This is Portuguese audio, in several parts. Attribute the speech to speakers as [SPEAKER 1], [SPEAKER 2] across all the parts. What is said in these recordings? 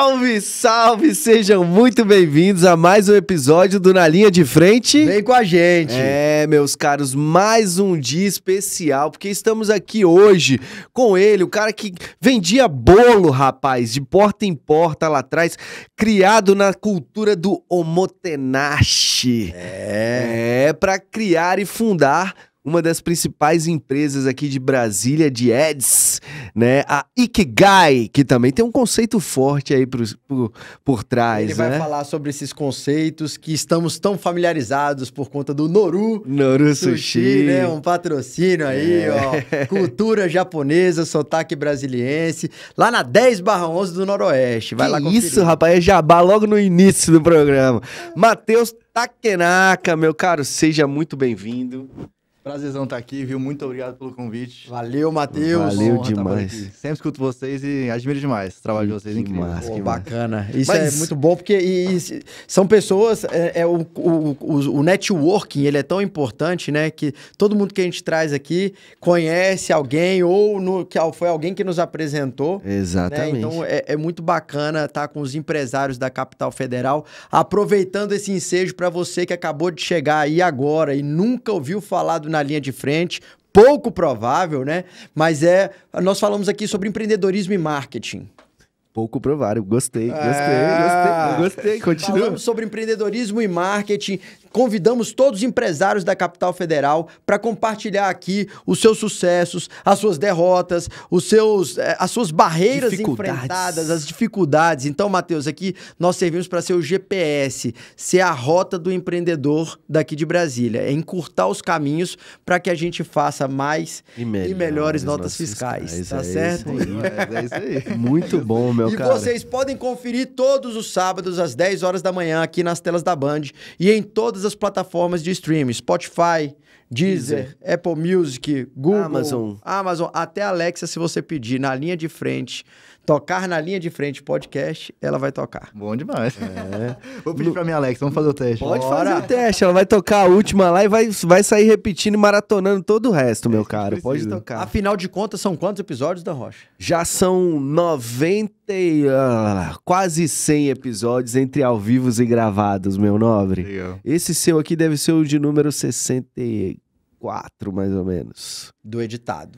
[SPEAKER 1] Salve, salve! Sejam muito bem-vindos a mais um episódio do Na Linha de Frente.
[SPEAKER 2] Vem com a gente!
[SPEAKER 1] Meus caros, mais um dia especial, porque estamos aqui hoje com ele, o cara que vendia bolo, rapaz, de porta em porta lá atrás, criado na cultura do omotenashi. Para criar e fundar uma das principais empresas aqui de Brasília, de ads, né? A Ikigai, que também tem um conceito forte aí por trás,
[SPEAKER 2] Ele vai falar sobre esses conceitos que estamos tão familiarizados por conta do Noru
[SPEAKER 1] Sushi,
[SPEAKER 2] né? Um patrocínio aí, ó. Cultura japonesa, sotaque brasiliense, lá na 10/11 do Noroeste. Vai lá conferir.
[SPEAKER 1] Isso, rapaz, é jabá logo no início do programa. Matheus Takenaka, meu caro, seja muito bem-vindo.
[SPEAKER 3] Prazerzão estar aqui, viu? Muito obrigado pelo convite.
[SPEAKER 2] Valeu, Matheus.
[SPEAKER 1] Valeu demais.
[SPEAKER 3] Sempre escuto vocês e admiro demais o trabalho de vocês. Incrível.
[SPEAKER 1] Massa,
[SPEAKER 2] Pô, bacana. Isso é muito bom, porque são pessoas, o networking, ele é tão importante, né? Que todo mundo que a gente traz aqui conhece alguém ou que foi alguém que nos apresentou.
[SPEAKER 1] Exatamente.
[SPEAKER 2] Né? Então é muito bacana estar com os empresários da Capital Federal, aproveitando esse ensejo para você que acabou de chegar aí agora e nunca ouviu falar do Na Linha de Frente. Pouco provável, né? Mas nós falamos aqui sobre empreendedorismo e marketing.
[SPEAKER 1] Pouco provável. Gostei. Continua.
[SPEAKER 2] Falamos sobre empreendedorismo e marketing. Convidamos todos os empresários da Capital Federal para compartilhar aqui os seus sucessos, as suas derrotas, as suas barreiras enfrentadas, as dificuldades. Então, Matheus, aqui nós servimos para ser o GPS, ser a rota do empreendedor daqui de Brasília. É encurtar os caminhos para que a gente faça mais e melhores notas fiscais. Tá certo?
[SPEAKER 3] É isso aí.
[SPEAKER 1] Muito bom, meu cara.
[SPEAKER 2] E vocês podem conferir todos os sábados às 10 horas da manhã aqui nas telas da Band e em todas as plataformas de streaming, Spotify, Deezer, Apple Music, Google, Amazon, até Alexa, se você pedir Na Linha de Frente, tocar Na Linha de Frente podcast, ela vai tocar.
[SPEAKER 3] Bom demais. Vou pedir pra minha Alexa, vamos fazer o teste.
[SPEAKER 1] Pode fazer o teste, ela vai tocar a última lá e vai sair repetindo e maratonando todo o resto, meu caro. Pode tocar.
[SPEAKER 2] Afinal de contas, são quantos episódios, Dan Rocha?
[SPEAKER 1] Já são 90 quase 100 episódios entre ao vivos e gravados, meu nobre.
[SPEAKER 3] Legal.
[SPEAKER 1] Esse seu aqui deve ser o de número 64, mais ou menos.
[SPEAKER 2] Do editado.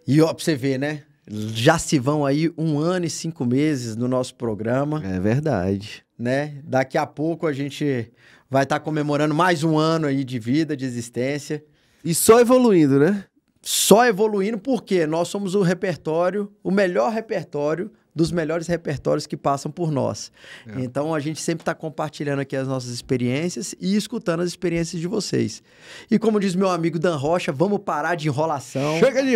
[SPEAKER 2] E ó, pra você ver, né? Já se vão aí 1 ano e 5 meses no nosso programa.
[SPEAKER 1] É verdade.
[SPEAKER 2] Né? Daqui a pouco a gente vai estar comemorando mais 1 ano aí de vida, de existência.
[SPEAKER 1] E só evoluindo, né?
[SPEAKER 2] Só evoluindo porque nós somos o melhor repertório dos melhores repertórios que passam por nós. Então, a gente sempre está compartilhando aqui as nossas experiências e escutando as experiências de vocês. E como diz meu amigo Dan Rocha, vamos parar de enrolação.
[SPEAKER 1] Chega de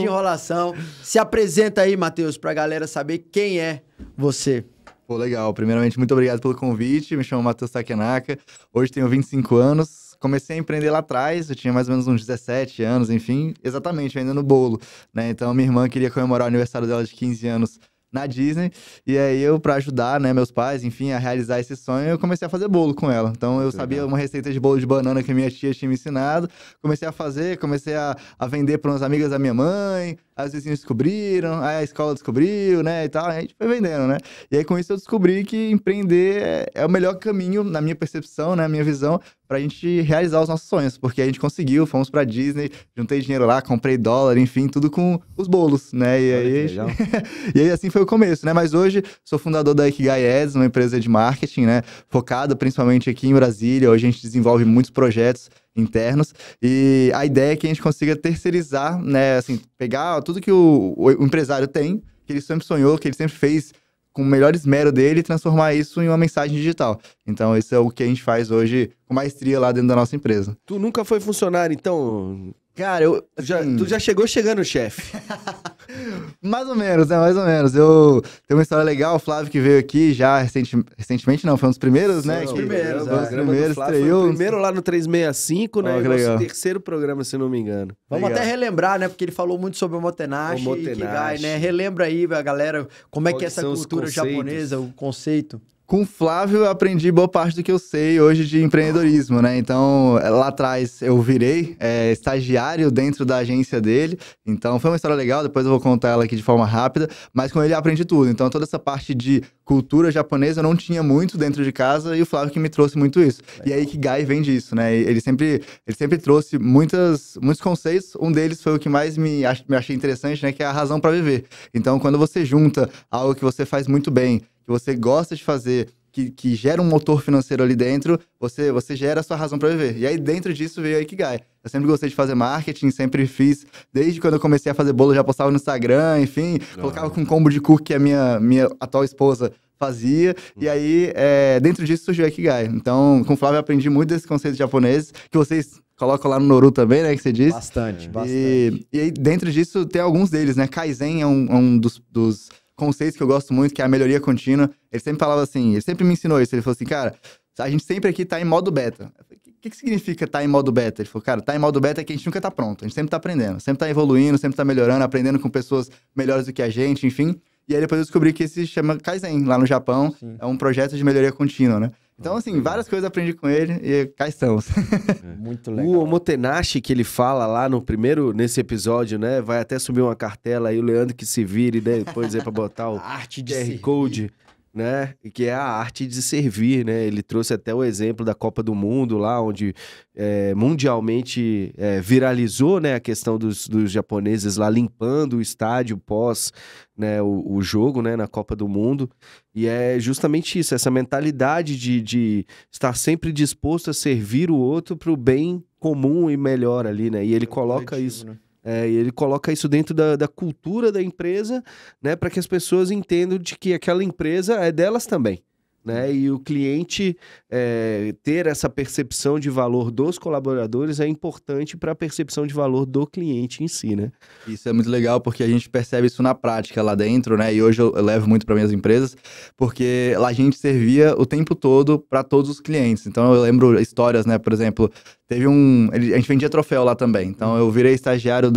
[SPEAKER 1] enrolação.
[SPEAKER 2] Se apresenta aí, Matheus, para a galera saber quem é você.
[SPEAKER 3] Pô, legal. Primeiramente, muito obrigado pelo convite. Me chamo Matheus Takenaka. Hoje tenho 25 anos. Comecei a empreender lá atrás, eu tinha mais ou menos uns 17 anos, enfim, exatamente, ainda no bolo, né? Então, minha irmã queria comemorar o aniversário dela de 15 anos na Disney, e aí eu, pra ajudar, né, meus pais, enfim, a realizar esse sonho, eu comecei a fazer bolo com ela. Então, eu sabia uma receita de bolo de banana que a minha tia tinha me ensinado, comecei a vender para umas amigas da minha mãe, as vizinhos descobriram, aí a escola descobriu, né, e tal, a gente foi vendendo, né? E aí, com isso, eu descobri que empreender é o melhor caminho, na minha percepção, né, na minha visão, pra gente realizar os nossos sonhos, porque a gente conseguiu, fomos pra Disney, juntei dinheiro lá, comprei dólar, enfim, tudo com os bolos, né, e aí, e aí assim foi o começo, né, mas hoje sou fundador da Ikigai Ads, uma empresa de marketing, né, focada principalmente aqui em Brasília. Hoje a gente desenvolve muitos projetos internos e a ideia é que a gente consiga terceirizar, né, assim, pegar tudo que o empresário tem, que ele sempre sonhou, que ele sempre fez com o melhor esmero dele e transformar isso em uma mensagem digital. Então, isso é o que a gente faz hoje com maestria lá dentro da nossa empresa.
[SPEAKER 1] Tu nunca foi funcionário, então...
[SPEAKER 3] Cara,
[SPEAKER 1] tu já chegou chegando, chefe.
[SPEAKER 3] Mais ou menos, né? Mais ou menos. Eu tenho uma história legal, o Flávio que veio aqui já recentemente, não, foi um dos primeiros, né?
[SPEAKER 2] Os primeiros,
[SPEAKER 1] foi o primeiro lá no 365, né?
[SPEAKER 3] Que legal.
[SPEAKER 1] Nosso terceiro programa, se não me engano.
[SPEAKER 2] Vamos até relembrar, né? Porque ele falou muito sobre o Omotenashi e Ikigai, né? Relembra aí, a galera, como é que é essa cultura japonesa, o conceito.
[SPEAKER 3] Com o Flávio, eu aprendi boa parte do que eu sei hoje de empreendedorismo, né? Então, lá atrás, eu virei estagiário dentro da agência dele. Então, foi uma história legal, depois eu vou contar ela aqui de forma rápida. Mas com ele, eu aprendi tudo. Então, toda essa parte de cultura japonesa, eu não tinha muito dentro de casa. E o Flávio que me trouxe muito isso. E a Ikigai vem disso, né? Ele sempre trouxe muitos conceitos. Um deles foi o que mais me achei interessante, né? Que é a razão para viver. Então, quando você junta algo que você faz muito bem, que você gosta de fazer, que gera um motor financeiro ali dentro, você gera a sua razão para viver. E aí, dentro disso, veio a Ikigai. Eu sempre gostei de fazer marketing, sempre fiz. Desde quando eu comecei a fazer bolo, já postava no Instagram, enfim. Colocava com um combo de cookie que a minha atual esposa fazia. E aí, dentro disso, surgiu a Ikigai. Então, com o Flávio, eu aprendi muito desses conceitos japoneses, que vocês colocam lá no Noru também, né, que você disse.
[SPEAKER 2] Bastante.
[SPEAKER 3] E aí, dentro disso, tem alguns deles, né? Kaizen é um dos conceitos que eu gosto muito, que é a melhoria contínua. Ele sempre falava assim, ele sempre me ensinou isso. Ele falou assim, cara, a gente sempre aqui tá em modo beta. O que significa estar em modo beta? Ele falou, cara, tá em modo beta é que a gente nunca tá pronto. A gente sempre tá aprendendo, sempre tá evoluindo, sempre tá melhorando, aprendendo com pessoas melhores do que a gente, enfim. E aí depois eu descobri que esse se chama Kaizen, lá no Japão. Sim. É um projeto de melhoria contínua, né? Então, assim, várias coisas eu aprendi com ele e cá estamos.
[SPEAKER 1] Muito legal. O Omotenashi, que ele fala lá nesse episódio, né? Vai até subir uma cartela aí, o Leandro que se vire, né? Depois aí pra botar o
[SPEAKER 2] arte de
[SPEAKER 1] QR Code, né? Que é a arte de servir, né? Ele trouxe até o exemplo da Copa do Mundo lá, onde mundialmente viralizou, né? A questão dos japoneses lá limpando o estádio pós, né, o jogo, né, na Copa do Mundo. E é justamente isso, essa mentalidade de estar sempre disposto a servir o outro para o bem comum e melhor ali, né? E ele coloca coletivo, isso, né? E ele coloca isso dentro da cultura da empresa, né, para que as pessoas entendam de que aquela empresa é delas também. Né? E o cliente ter essa percepção de valor dos colaboradores é importante para a percepção de valor do cliente em si, né?
[SPEAKER 3] Isso é muito legal porque a gente percebe isso na prática lá dentro, né? E hoje eu levo muito para minhas empresas, porque lá a gente servia o tempo todo para todos os clientes. Então eu lembro histórias, né? Por exemplo, a gente vendia troféu lá também. Então eu virei estagiário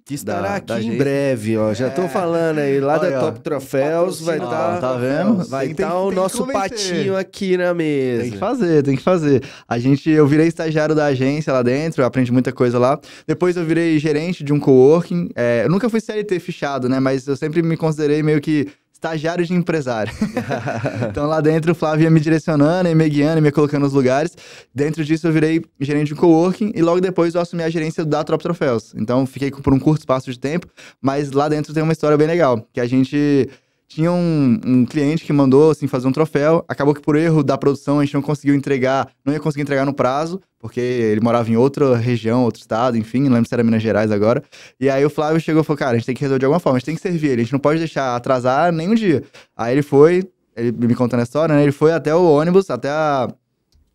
[SPEAKER 1] que estará aqui em breve, ó. Já estão falando aí, lá da Top Troféus vai estar...
[SPEAKER 3] Tá vendo?
[SPEAKER 1] Vai estar o nosso patinho aqui na mesa.
[SPEAKER 3] Tem que fazer. Eu virei estagiário da agência lá dentro, eu aprendi muita coisa lá. Depois eu virei gerente de um coworking. Eu nunca fui CLT fechado, né? Mas eu sempre me considerei meio que estagiário de empresário. Então lá dentro o Flávio ia me direcionando, ia me guiando, me colocando nos lugares. Dentro disso eu virei gerente de coworking e logo depois eu assumi a gerência da Top Troféus. Então fiquei por um curto espaço de tempo, mas lá dentro tem uma história bem legal, que a gente tinha um cliente que mandou assim, fazer um troféu, acabou que por erro da produção a gente não ia conseguir entregar no prazo, porque ele morava em outra região, outro estado, enfim, não lembro se era Minas Gerais agora. E aí o Flávio chegou e falou, cara, a gente tem que resolver de alguma forma, a gente tem que servir ele, a gente não pode deixar atrasar nem um dia. Aí ele me contando a história, né, ele foi até o ônibus, até a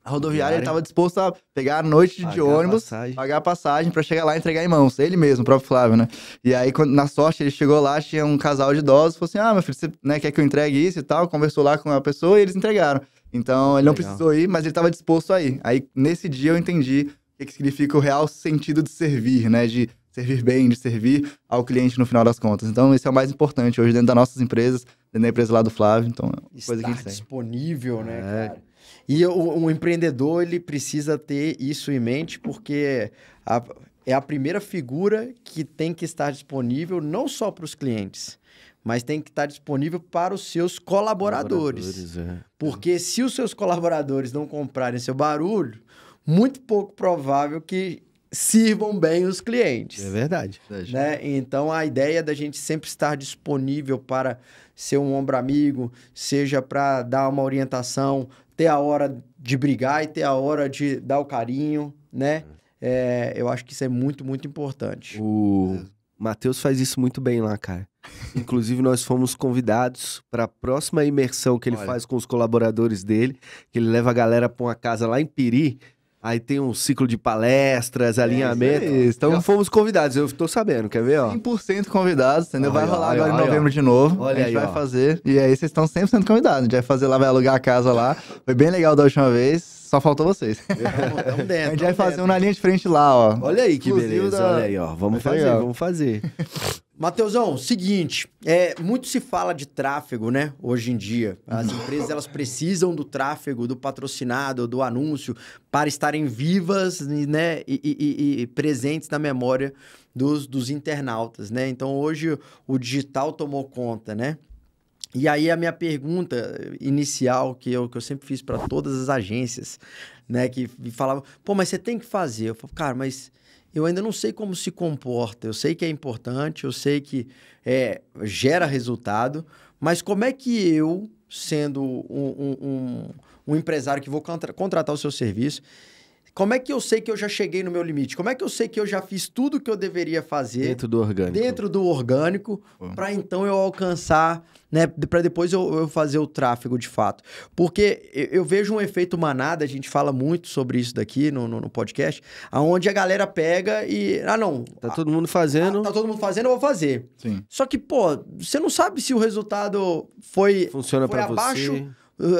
[SPEAKER 3] rodoviária, ele estava disposto a pegar a noite de ônibus, pagar a passagem para chegar lá e entregar em mãos. Ele mesmo, o próprio Flávio, né? E aí, na sorte, ele chegou lá, tinha um casal de idosos, falou assim, meu filho, você quer que eu entregue isso e tal? Conversou lá com a pessoa e eles entregaram. Então, ele não precisou ir, mas ele estava disposto a ir. Aí, nesse dia, eu entendi o que significa o real sentido de servir, né? De servir bem, de servir ao cliente no final das contas. Então, esse é o mais importante hoje dentro das nossas empresas, dentro da empresa lá do Flávio. Então, é uma coisa que a gente tem.
[SPEAKER 2] Disponível, né, cara? E o empreendedor, ele precisa ter isso em mente, porque é a primeira figura que tem que estar disponível não só para os clientes, mas tem que estar disponível para os seus colaboradores. Porque se os seus colaboradores não comprarem seu barulho, muito pouco provável que sirvam bem os clientes.
[SPEAKER 1] É verdade.
[SPEAKER 2] Né? Então, a ideia da gente sempre estar disponível para ser um ombro amigo, seja para dar uma orientação, ter a hora de brigar e ter a hora de dar o carinho, né? Eu acho que isso é muito, muito importante.
[SPEAKER 1] O Matheus faz isso muito bem lá, cara. Inclusive, nós fomos convidados para a próxima imersão que ele faz com os colaboradores dele, que ele leva a galera para uma casa lá em Piri. Aí tem um ciclo de palestras, alinhamento. Então fomos convidados, eu tô sabendo, quer ver, ó?
[SPEAKER 3] 100% convidados, entendeu? Vai rolar agora em novembro de novo. A gente vai fazer. E aí vocês estão 100% convidados. A gente vai fazer lá, vai alugar a casa lá. Foi bem legal da última vez, só faltou vocês.
[SPEAKER 2] Tamo dentro,
[SPEAKER 3] a gente vai fazer um na linha de frente lá, ó.
[SPEAKER 1] Olha aí que beleza, olha aí, ó. Vamos fazer.
[SPEAKER 2] Mateusão, seguinte, muito se fala de tráfego, né, hoje em dia. As empresas, elas precisam do tráfego, do patrocinado, do anúncio, para estarem vivas, né, e presentes na memória dos internautas, né? Então, hoje, o digital tomou conta, né? E aí, a minha pergunta inicial, que eu sempre fiz para todas as agências, né, que falavam, pô, mas você tem que fazer. Eu falo, cara, mas... eu ainda não sei como se comporta, eu sei que é importante, eu sei que gera resultado, mas como é que eu, sendo um empresário que vou contratar o seu serviço, como é que eu sei que eu já cheguei no meu limite? Como é que eu sei que eu já fiz tudo o que eu deveria fazer dentro do orgânico para então eu alcançar, né, para depois eu fazer o tráfego de fato? Porque eu vejo um efeito manada, a gente fala muito sobre isso daqui no podcast, onde a galera pega e... não...
[SPEAKER 1] Tá todo mundo fazendo.
[SPEAKER 2] Tá todo mundo fazendo, eu vou fazer.
[SPEAKER 3] Sim.
[SPEAKER 2] Só que, pô, você não sabe se o resultado
[SPEAKER 1] funciona para
[SPEAKER 2] abaixo...
[SPEAKER 1] você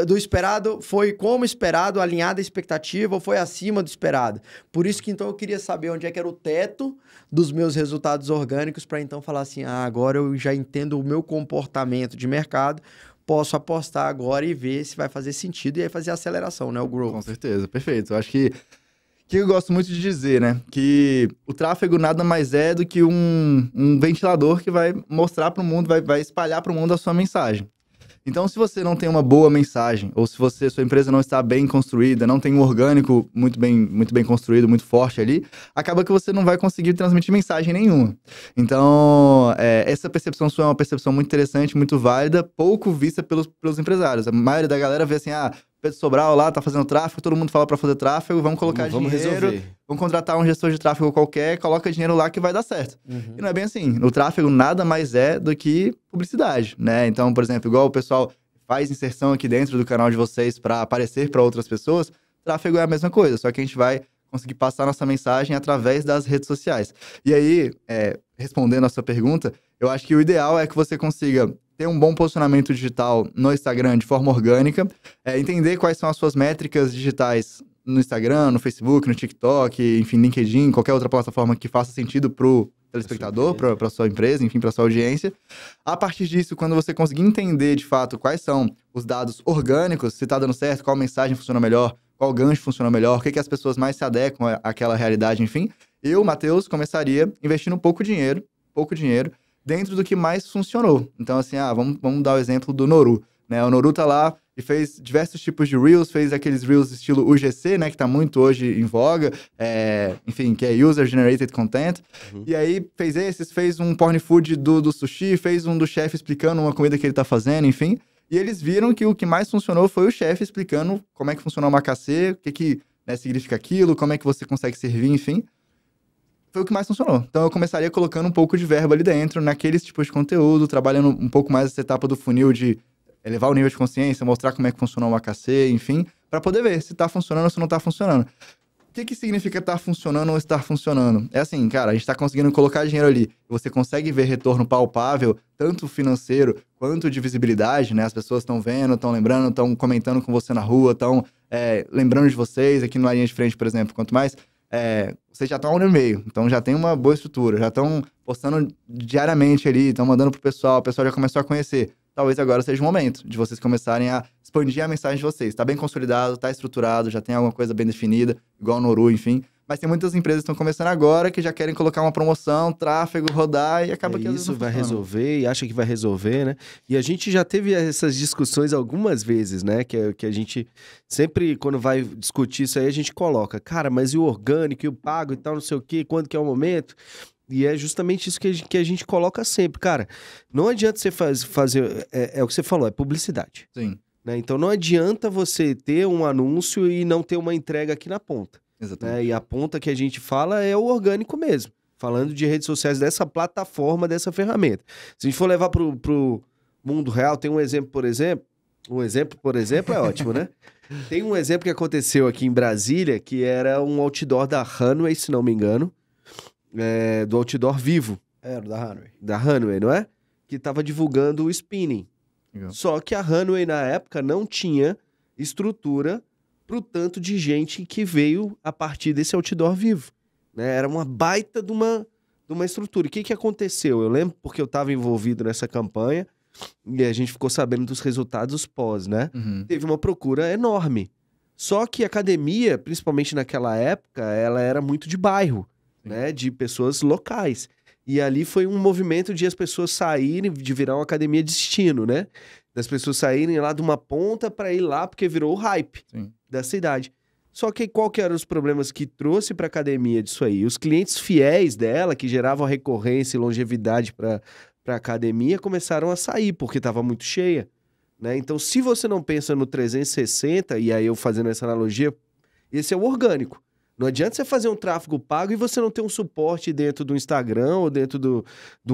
[SPEAKER 2] do esperado, foi como esperado, alinhada à expectativa ou foi acima do esperado? Por isso que então eu queria saber onde é que era o teto dos meus resultados orgânicos para então falar assim, agora eu já entendo o meu comportamento de mercado, posso apostar agora e ver se vai fazer sentido e aí fazer a aceleração, né, o growth.
[SPEAKER 3] Com certeza, perfeito. Eu acho que eu gosto muito de dizer, né, que o tráfego nada mais é do que um ventilador que vai mostrar para o mundo, vai espalhar para o mundo a sua mensagem. Então, se você não tem uma boa mensagem, ou se sua empresa não está bem construída, não tem um orgânico muito bem construído, muito forte ali, acaba que você não vai conseguir transmitir mensagem nenhuma. Então, essa percepção sua é uma percepção muito interessante, muito válida, pouco vista pelos empresários. A maioria da galera vê assim, Pedro Sobral lá tá fazendo tráfego, todo mundo fala para fazer tráfego, vamos colocar dinheiro,
[SPEAKER 1] resolver.
[SPEAKER 3] Vamos contratar um gestor de tráfego qualquer, coloca dinheiro lá que vai dar certo. E não é bem assim. O tráfego nada mais é do que publicidade, né? Então, por exemplo, igual o pessoal faz inserção aqui dentro do canal de vocês para aparecer para outras pessoas, tráfego é a mesma coisa, só que a gente vai conseguir passar nossa mensagem através das redes sociais. E aí, respondendo a sua pergunta, eu acho que o ideal é que você consiga ter um bom posicionamento digital no Instagram de forma orgânica, entender quais são as suas métricas digitais no Instagram, no Facebook, no TikTok, enfim, LinkedIn, qualquer outra plataforma que faça sentido pro telespectador, para sua empresa, enfim, para sua audiência. A partir disso, quando você conseguir entender de fato quais são os dados orgânicos, se está dando certo, qual mensagem funciona melhor, qual gancho funciona melhor, o que as pessoas mais se adequam àquela realidade, enfim, eu, Matheus, começaria investindo pouco dinheiro, dentro do que mais funcionou. Então, assim, vamos dar o exemplo do Noru, né? O Noru tá lá e fez diversos tipos de Reels, fez aqueles Reels estilo UGC, né? Que tá muito hoje em voga, enfim, que é User Generated Content. E aí, fez um porn food do sushi, fez um do chefe explicando uma comida que ele tá fazendo, enfim. E eles viram que o que mais funcionou foi o chefe explicando como é que funciona o omakase, o que significa aquilo, como é que você consegue servir, enfim. Foi o que mais funcionou. Então, eu começaria colocando um pouco de verba ali dentro, naqueles tipos de conteúdo, trabalhando um pouco mais essa etapa do funil de elevar o nível de consciência, mostrar como é que funciona o AKC, enfim, para poder ver se tá funcionando ou se não tá funcionando. O que significa estar funcionando ou estar funcionando? É assim, cara, a gente tá conseguindo colocar dinheiro ali, você consegue ver retorno palpável, tanto financeiro quanto de visibilidade, né? As pessoas estão vendo, estão lembrando, estão comentando com você na rua, estão lembrando de vocês, aqui na linha de frente, por exemplo, quanto mais... vocês já estão há 1 ano e meio, então já tem uma boa estrutura, já estão postando diariamente ali, estão mandando pro pessoal, o pessoal já começou a conhecer. Talvez agora seja o momento de vocês começarem a expandir a mensagem de vocês. Está bem consolidado, está estruturado, já tem alguma coisa bem definida, igual o Noru, enfim. Mas tem muitas empresas que estão começando agora que já querem colocar uma promoção, tráfego, rodar e acaba que
[SPEAKER 1] isso vai resolver e acha que vai resolver, né? E a gente já teve essas discussões algumas vezes, né? Que a gente sempre, quando vai discutir isso aí, a gente coloca, cara, mas e o orgânico, e o pago e tal, não sei o quê, quando que é o momento? E é justamente isso que a gente coloca sempre, cara. Não adianta você fazer... É o que você falou, é publicidade.
[SPEAKER 3] Sim.
[SPEAKER 1] Né? Então não adianta você ter um anúncio e não ter uma entrega aqui na ponta.
[SPEAKER 3] Exatamente.
[SPEAKER 1] Né? E a ponta que a gente fala é o orgânico mesmo. Falando de redes sociais, dessa plataforma, dessa ferramenta. Se a gente for levar pro mundo real, tem um exemplo, por exemplo... Um exemplo, por exemplo, é ótimo, né? Tem um exemplo que aconteceu aqui em Brasília, que era um outdoor da Runway, se não me engano. Do outdoor vivo.
[SPEAKER 2] Da Runway.
[SPEAKER 1] Da Runway, não é? Que estava divulgando o spinning.
[SPEAKER 3] Legal.
[SPEAKER 1] Só que a Runway, na época, não tinha estrutura pro tanto de gente que veio a partir desse outdoor vivo. Né? Era uma baita de uma de uma estrutura. E o que aconteceu? Eu lembro porque eu estava envolvido nessa campanha e a gente ficou sabendo dos resultados pós, né? Teve uma procura enorme. Só que a academia, principalmente naquela época, ela era muito de bairro, né? De pessoas locais. E ali foi um movimento de as pessoas saírem, de virar uma academia destino, né? Das pessoas saírem lá de uma ponta para ir lá, porque virou o hype da cidade. Só que qual que eram os problemas que trouxe para a academia disso aí? Os clientes fiéis dela, que geravam recorrência e longevidade para a academia, começaram a sair, porque estava muito cheia, né? Então, se você não pensa no 360, e aí eu fazendo essa analogia, esse é o orgânico. Não adianta você fazer um tráfego pago e você não ter um suporte dentro do Instagram ou dentro do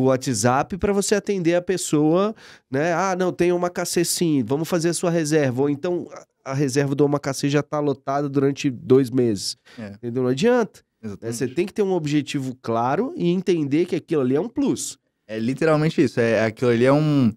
[SPEAKER 1] WhatsApp para você atender a pessoa, né? Ah, não, tem uma KC sim, vamos fazer a sua reserva. Ou então a reserva do Omakase já está lotada durante 2 meses. Entendeu? Não adianta. Né? Você tem que ter um objetivo claro e entender que aquilo ali é um plus.
[SPEAKER 3] É literalmente isso. Aquilo ali é um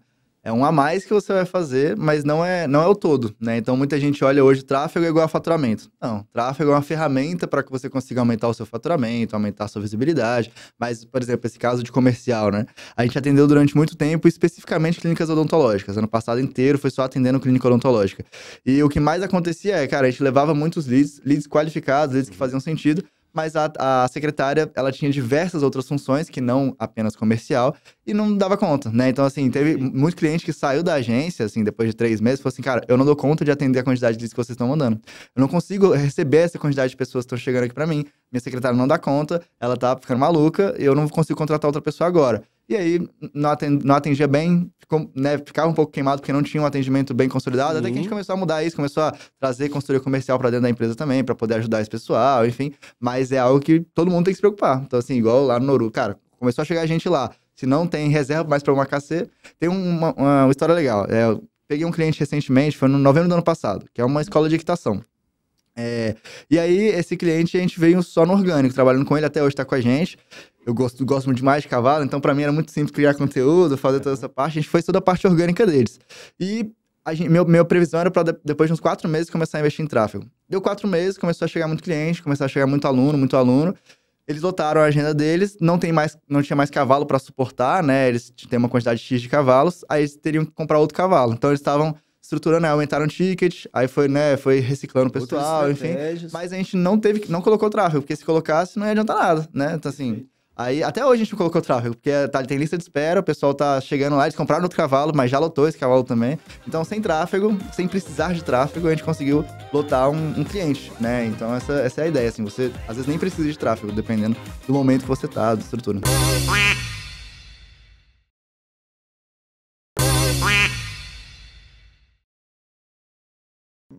[SPEAKER 3] a mais que você vai fazer, mas não é o todo, né? Então, muita gente olha hoje tráfego é igual a faturamento. Não, tráfego é uma ferramenta para que você consiga aumentar o seu faturamento, aumentar a sua visibilidade. Mas, por exemplo, esse caso de comercial, né? A gente atendeu durante muito tempo, especificamente clínicas odontológicas. Ano passado inteiro foi só atendendo clínica odontológica. E o que mais acontecia cara, a gente levava muitos leads qualificados, leads que faziam sentido, mas a secretária, ela tinha diversas outras funções, que não apenas comercial, e não dava conta, né? Então, assim, teve muito cliente que saiu da agência, assim, depois de 3 meses, falou assim, cara, eu não dou conta de atender a quantidade de leads que vocês estão mandando. Eu não consigo receber essa quantidade de pessoas que estão chegando aqui pra mim. Minha secretária não dá conta, ela tá ficando maluca, eu não consigo contratar outra pessoa agora. E aí, não atendia bem, ficava um pouco queimado porque não tinha um atendimento bem consolidado. Até que a gente começou a mudar isso, começou a trazer consultoria comercial pra dentro da empresa também, pra poder ajudar esse pessoal, enfim. Mas é algo que todo mundo tem que se preocupar. Então, assim, igual lá no Noru, cara, começou a chegar gente lá. Se não tem reserva mais pra Omakase, tem uma história legal. Eu peguei um cliente recentemente, foi no novembro do ano passado, que é uma escola de equitação. E aí, esse cliente, a gente veio só no orgânico, trabalhando com ele, até hoje tá com a gente. Eu gosto muito demais de cavalo, então pra mim era muito simples criar conteúdo, fazer toda essa parte. A gente fez toda a parte orgânica deles. E minha previsão era pra depois de uns 4 meses começar a investir em tráfego. Deu 4 meses, começou a chegar muito cliente, começou a chegar muito aluno. Eles lotaram a agenda deles, não tinha mais cavalo pra suportar, né? Eles têm uma quantidade X de cavalos, aí eles teriam que comprar outro cavalo. Então eles estavam estruturando, aumentaram o ticket, aí foi reciclando o pessoal, enfim. Mas a gente não colocou tráfego, porque se colocasse não ia adiantar nada, né? Então assim, aí até hoje a gente não colocou tráfego, porque tem lista de espera, o pessoal tá chegando lá, eles compraram outro cavalo, mas já lotou esse cavalo também. Então sem tráfego, sem precisar de tráfego, a gente conseguiu lotar um cliente, né? Então essa é a ideia, assim, você às vezes nem precisa de tráfego, dependendo do momento que você tá, da estrutura.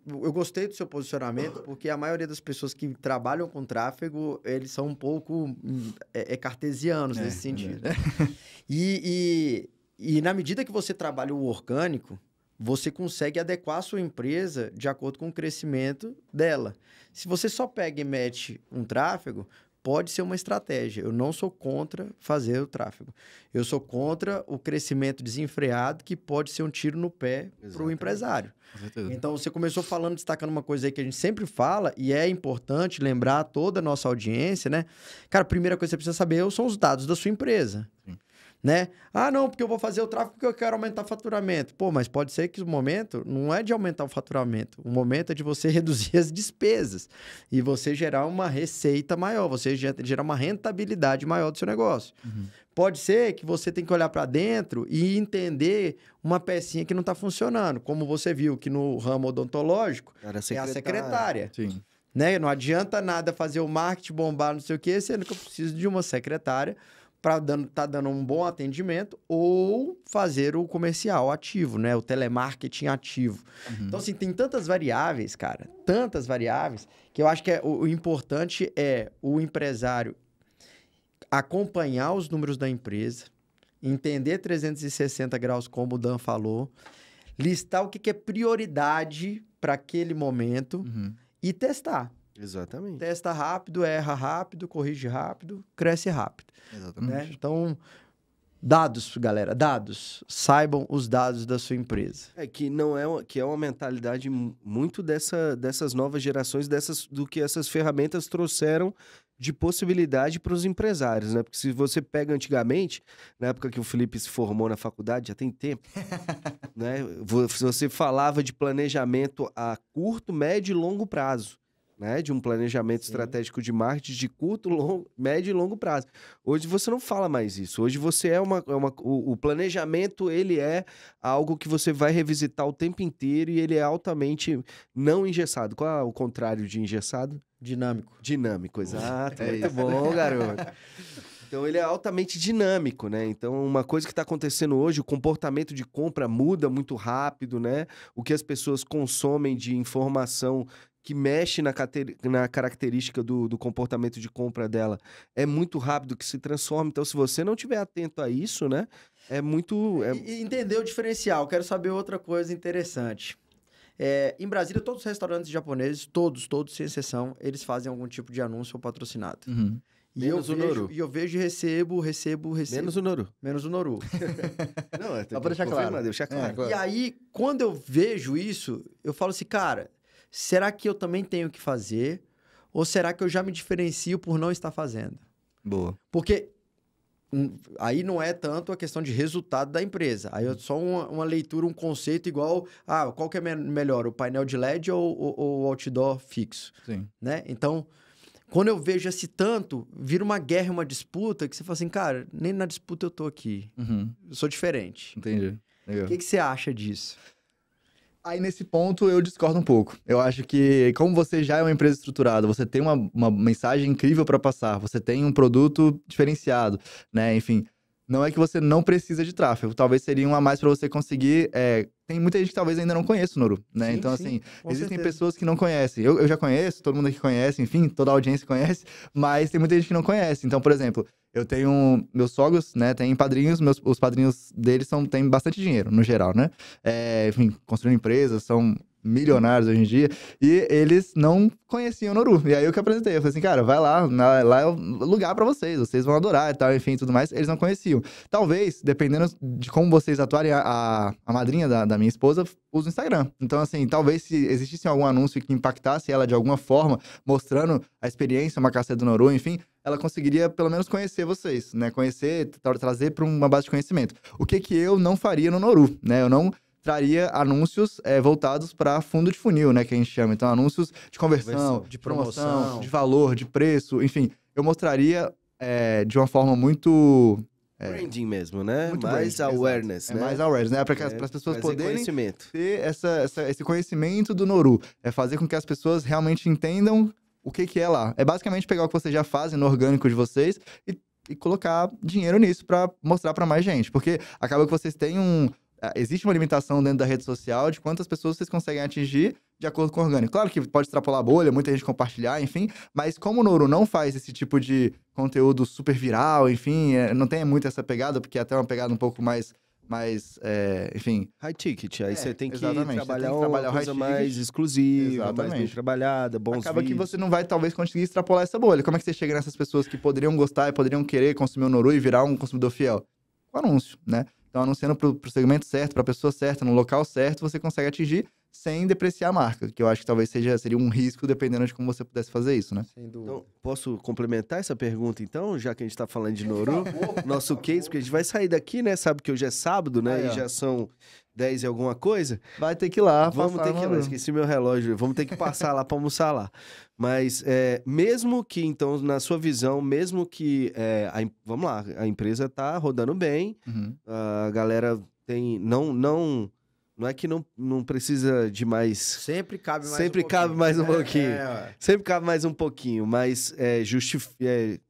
[SPEAKER 2] Eu gostei do seu posicionamento, porque a maioria das pessoas que trabalham com tráfego, eles são um pouco cartesianos nesse sentido. E na medida que você trabalha o orgânico, você consegue adequar a sua empresa de acordo com o crescimento dela. Se você só pega e mete um tráfego, pode ser uma estratégia. Eu não sou contra fazer o tráfego. Eu sou contra o crescimento desenfreado, que pode ser um tiro no pé para o empresário. Então, você começou destacando uma coisa aí que a gente sempre fala, e é importante lembrar a toda a nossa audiência, né? Cara, a primeira coisa que você precisa saber são os dados da sua empresa. Sim. Né? Ah, não, porque eu vou fazer o tráfego porque eu quero aumentar o faturamento. Pô, mas pode ser que o momento não é de aumentar o faturamento. O momento é de você reduzir as despesas e você gerar uma receita maior, você gerar uma rentabilidade maior do seu negócio. Pode ser que você tenha que olhar para dentro e entender uma pecinha que não está funcionando. Como você viu que no ramo odontológico é a secretária.
[SPEAKER 3] Sim.
[SPEAKER 2] Né? Não adianta nada fazer o marketing bombar, não sei o quê, sendo que eu preciso de uma secretária para tá dando um bom atendimento ou fazer o comercial ativo, né? O telemarketing ativo. Então, assim, tem tantas variáveis, cara, tantas variáveis, que eu acho que o importante é o empresário acompanhar os números da empresa, entender 360 graus, como o Dan falou, listar o que é prioridade para aquele momento e testar.
[SPEAKER 1] Exatamente.
[SPEAKER 2] Testa rápido, erra rápido, corrige rápido, cresce rápido.
[SPEAKER 3] Exatamente.
[SPEAKER 2] Né? Então, dados, galera, dados. Saibam os dados da sua empresa.
[SPEAKER 1] Que é uma mentalidade muito dessas novas gerações, do que essas ferramentas trouxeram de possibilidade para os empresários, né? Porque se você pega antigamente, na época que o Felipe se formou na faculdade, já tem tempo, né? Você falava de planejamento a curto, médio e longo prazo, né? De um planejamento estratégico de marketing de curto, médio e longo prazo. Hoje você não fala mais isso. Hoje você o planejamento, ele é algo que você vai revisitar o tempo inteiro e ele é altamente não engessado. Qual é o contrário de engessado?
[SPEAKER 2] Dinâmico.
[SPEAKER 1] Dinâmico, exato. Muito bom, garoto. Então ele é altamente dinâmico, né? Então uma coisa que está acontecendo hoje, o comportamento de compra muda muito rápido, né? O que as pessoas consomem de informação que mexe na característica do comportamento de compra dela é muito rápido, que se transforma. Então, se você não estiver atento a isso, né? É muito...
[SPEAKER 2] E entender o diferencial. Quero saber outra coisa interessante. Em Brasília, todos os restaurantes japoneses, todos, sem exceção, eles fazem algum tipo de anúncio ou patrocinado.
[SPEAKER 3] Uhum.
[SPEAKER 1] Menos o Noru.
[SPEAKER 2] E eu vejo e recebo.
[SPEAKER 1] Menos o Noru.
[SPEAKER 2] Menos o Noru.
[SPEAKER 1] Não,
[SPEAKER 3] só pra deixar claro.
[SPEAKER 1] Deixar claro.
[SPEAKER 2] E aí, quando eu vejo isso, eu falo assim, cara, será que eu também tenho que fazer? Ou será que eu já me diferencio por não estar fazendo?
[SPEAKER 3] Boa.
[SPEAKER 2] Porque aí não é tanto a questão de resultado da empresa. Aí é só uma leitura, um conceito igual... qual que é melhor, o painel de LED ou o outdoor fixo?
[SPEAKER 3] Sim.
[SPEAKER 2] Né? Então, quando eu vejo esse tanto, vira uma guerra, uma disputa, que você fala assim, cara, nem na disputa eu tô aqui.
[SPEAKER 3] Uhum.
[SPEAKER 2] Eu sou diferente.
[SPEAKER 3] Entendi. Legal.
[SPEAKER 2] O que você acha disso?
[SPEAKER 3] Aí, nesse ponto, eu discordo um pouco. Eu acho que, como você já é uma empresa estruturada, você tem uma mensagem incrível para passar, você tem um produto diferenciado, né? Enfim, não é que você não precisa de tráfego. Talvez seria um a mais para você conseguir... Tem muita gente que talvez ainda não conheça o Noru, né?
[SPEAKER 2] Sim,
[SPEAKER 3] então,
[SPEAKER 2] sim,
[SPEAKER 3] assim,
[SPEAKER 2] com
[SPEAKER 3] existem
[SPEAKER 2] certeza.
[SPEAKER 3] pessoas que não conhecem. Eu já conheço, todo mundo aqui conhece, enfim, toda a audiência conhece, mas tem muita gente que não conhece. Então, por exemplo, eu tenho meus sogros, né? Tem padrinhos, os padrinhos deles têm bastante dinheiro, no geral, né? Enfim, construindo empresas, são milionários hoje em dia, e eles não conheciam o Noru. E aí eu que apresentei, eu falei assim, cara, vai lá, lá é o lugar pra vocês vão adorar e tal, enfim, tudo mais. Eles não conheciam. Talvez, dependendo de como vocês atuarem, a madrinha da minha esposa usa o Instagram. Então, assim, talvez se existisse algum anúncio que impactasse ela de alguma forma, mostrando a experiência, uma caceta do Noru, enfim, ela conseguiria pelo menos conhecer vocês, né? Conhecer, trazer para uma base de conhecimento. O que eu não faria no Noru, né? Eu não traria anúncios voltados para fundo de funil, né, que a gente chama. Então, anúncios de conversão, de promoção, de valor, de preço, enfim. Eu mostraria de uma forma muito...
[SPEAKER 1] branding mesmo, né?
[SPEAKER 3] Muito
[SPEAKER 1] mais
[SPEAKER 3] branding,
[SPEAKER 1] awareness, né?
[SPEAKER 3] Mais awareness, né? Para as pessoas poderem ter esse conhecimento do Noru. Fazer com que as pessoas realmente entendam o que é lá. É basicamente pegar o que vocês já fazem no orgânico de vocês e colocar dinheiro nisso para mostrar para mais gente. Porque acaba que vocês têm existe uma limitação dentro da rede social de quantas pessoas vocês conseguem atingir de acordo com o orgânico. Claro que pode extrapolar a bolha, muita gente compartilhar, enfim, mas como o Noru não faz esse tipo de conteúdo super viral, enfim, não tem muito essa pegada, porque é até uma pegada um pouco mais enfim...
[SPEAKER 1] high ticket, aí você tem que
[SPEAKER 3] trabalhar
[SPEAKER 1] uma coisa mais exclusiva, mais bem trabalhada, bons
[SPEAKER 3] Acaba
[SPEAKER 1] vídeos.
[SPEAKER 3] Que você não vai, talvez, conseguir extrapolar essa bolha. Como é que você chega nessas pessoas que poderiam gostar e poderiam querer consumir o Noru e virar um consumidor fiel? Com anúncio, né? Então, anunciando pro segmento certo, pra pessoa certa, no local certo, você consegue atingir sem depreciar a marca, que eu acho que talvez seria um risco, dependendo de como você pudesse fazer isso, né?
[SPEAKER 2] Sem dúvida.
[SPEAKER 1] Então, posso complementar essa pergunta, então, já que a gente tá falando de Noru? Nosso case, porque a gente vai sair daqui, né? Sabe que hoje é sábado, né? E já são 10 e alguma coisa.
[SPEAKER 3] Vai ter que ir lá.
[SPEAKER 1] Vamos ter que ir lá. Esqueci meu relógio. Vamos ter que passar lá pra almoçar lá. Mas, mesmo que, então, na sua visão, mesmo que... vamos lá, a empresa tá rodando bem, a galera tem... Não é que não precisa de mais...
[SPEAKER 2] Sempre cabe mais
[SPEAKER 1] Sempre
[SPEAKER 2] um
[SPEAKER 1] cabe mais um pouquinho.
[SPEAKER 2] pouquinho.
[SPEAKER 1] Sempre cabe mais um pouquinho, mas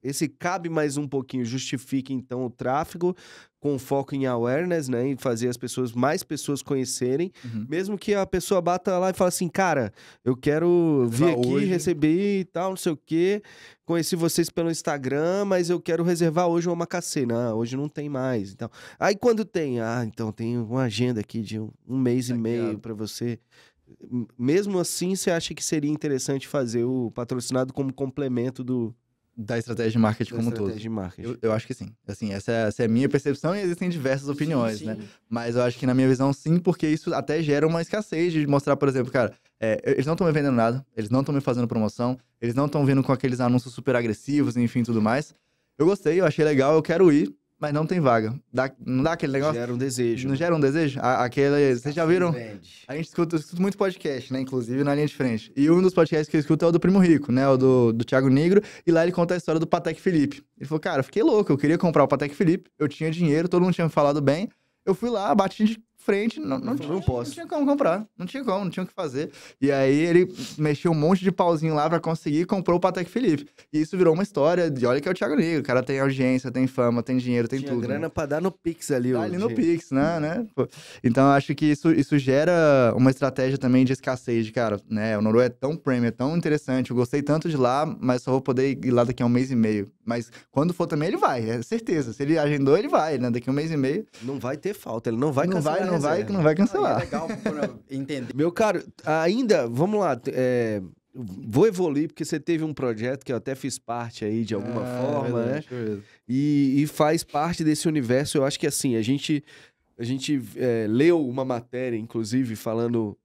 [SPEAKER 1] esse cabe mais um pouquinho justifica, então, o tráfego com foco em awareness, né? Em fazer mais pessoas conhecerem. Mesmo que a pessoa bata lá e fale assim, cara, eu quero vir aqui,
[SPEAKER 3] hoje,
[SPEAKER 1] receber e tal, não sei o quê. Conheci vocês pelo Instagram, mas eu quero reservar hoje uma macacê. Não, hoje não tem mais. Então, aí quando tem? Então tem uma agenda aqui de um mês e meio para você. Mesmo assim, você acha que seria interessante fazer o patrocinado como complemento do
[SPEAKER 3] Da estratégia de marketing como um todo.
[SPEAKER 1] De marketing.
[SPEAKER 3] Eu acho que sim. Assim, essa é a minha percepção e existem diversas opiniões,
[SPEAKER 2] Sim.
[SPEAKER 3] né? Mas eu acho que na minha visão, sim, porque isso até gera uma escassez de mostrar, por exemplo, cara, eles não estão me vendendo nada, eles não estão me fazendo promoção, eles não estão vindo com aqueles anúncios super agressivos, enfim, tudo mais. Eu gostei, eu achei legal, eu quero ir, mas não tem vaga. Não dá aquele negócio?
[SPEAKER 1] Gera um desejo.
[SPEAKER 3] Não gera um desejo? Vocês já viram?
[SPEAKER 2] Vende.
[SPEAKER 3] A gente escuta muito podcast, né? Inclusive na linha de frente. E um dos podcasts que eu escuto é o do Primo Rico, né? O do Thiago Negro. E lá ele conta a história do Patek Philippe. Ele falou, cara, eu fiquei louco, eu queria comprar o Patek Philippe, eu tinha dinheiro, todo mundo tinha me falado bem. Eu fui lá, bati de frente, não tinha como comprar. Não tinha o que fazer. E aí ele mexeu um monte de pauzinho lá pra conseguir e comprou o Patek Philippe. E isso virou uma história de, olha que é o Thiago Negro. O cara tem audiência, tem fama, tem dinheiro, tem
[SPEAKER 1] Tinha
[SPEAKER 3] tudo.
[SPEAKER 1] grana
[SPEAKER 3] né?
[SPEAKER 1] pra dar no Pix ali.
[SPEAKER 3] Dá ali no Pix, né? Pô. Então, eu acho que isso gera uma estratégia também de escassez, de cara, né? O Noru é tão premium, é tão interessante. Eu gostei tanto de lá, mas só vou poder ir lá daqui a 1 mês e meio. Mas quando for também, ele vai, é certeza. Se ele agendou, ele vai, né? Daqui a 1 mês e meio.
[SPEAKER 1] Não vai ter falta, ele não vai cancelar.
[SPEAKER 3] Não vai cancelar.
[SPEAKER 2] É legal entender.
[SPEAKER 1] Meu caro, ainda, vamos lá, vou evoluir, porque você teve um projeto que eu até fiz parte aí de alguma forma,
[SPEAKER 3] verdade,
[SPEAKER 1] né? E faz parte desse universo. Eu acho que assim, a gente leu uma matéria, inclusive, falando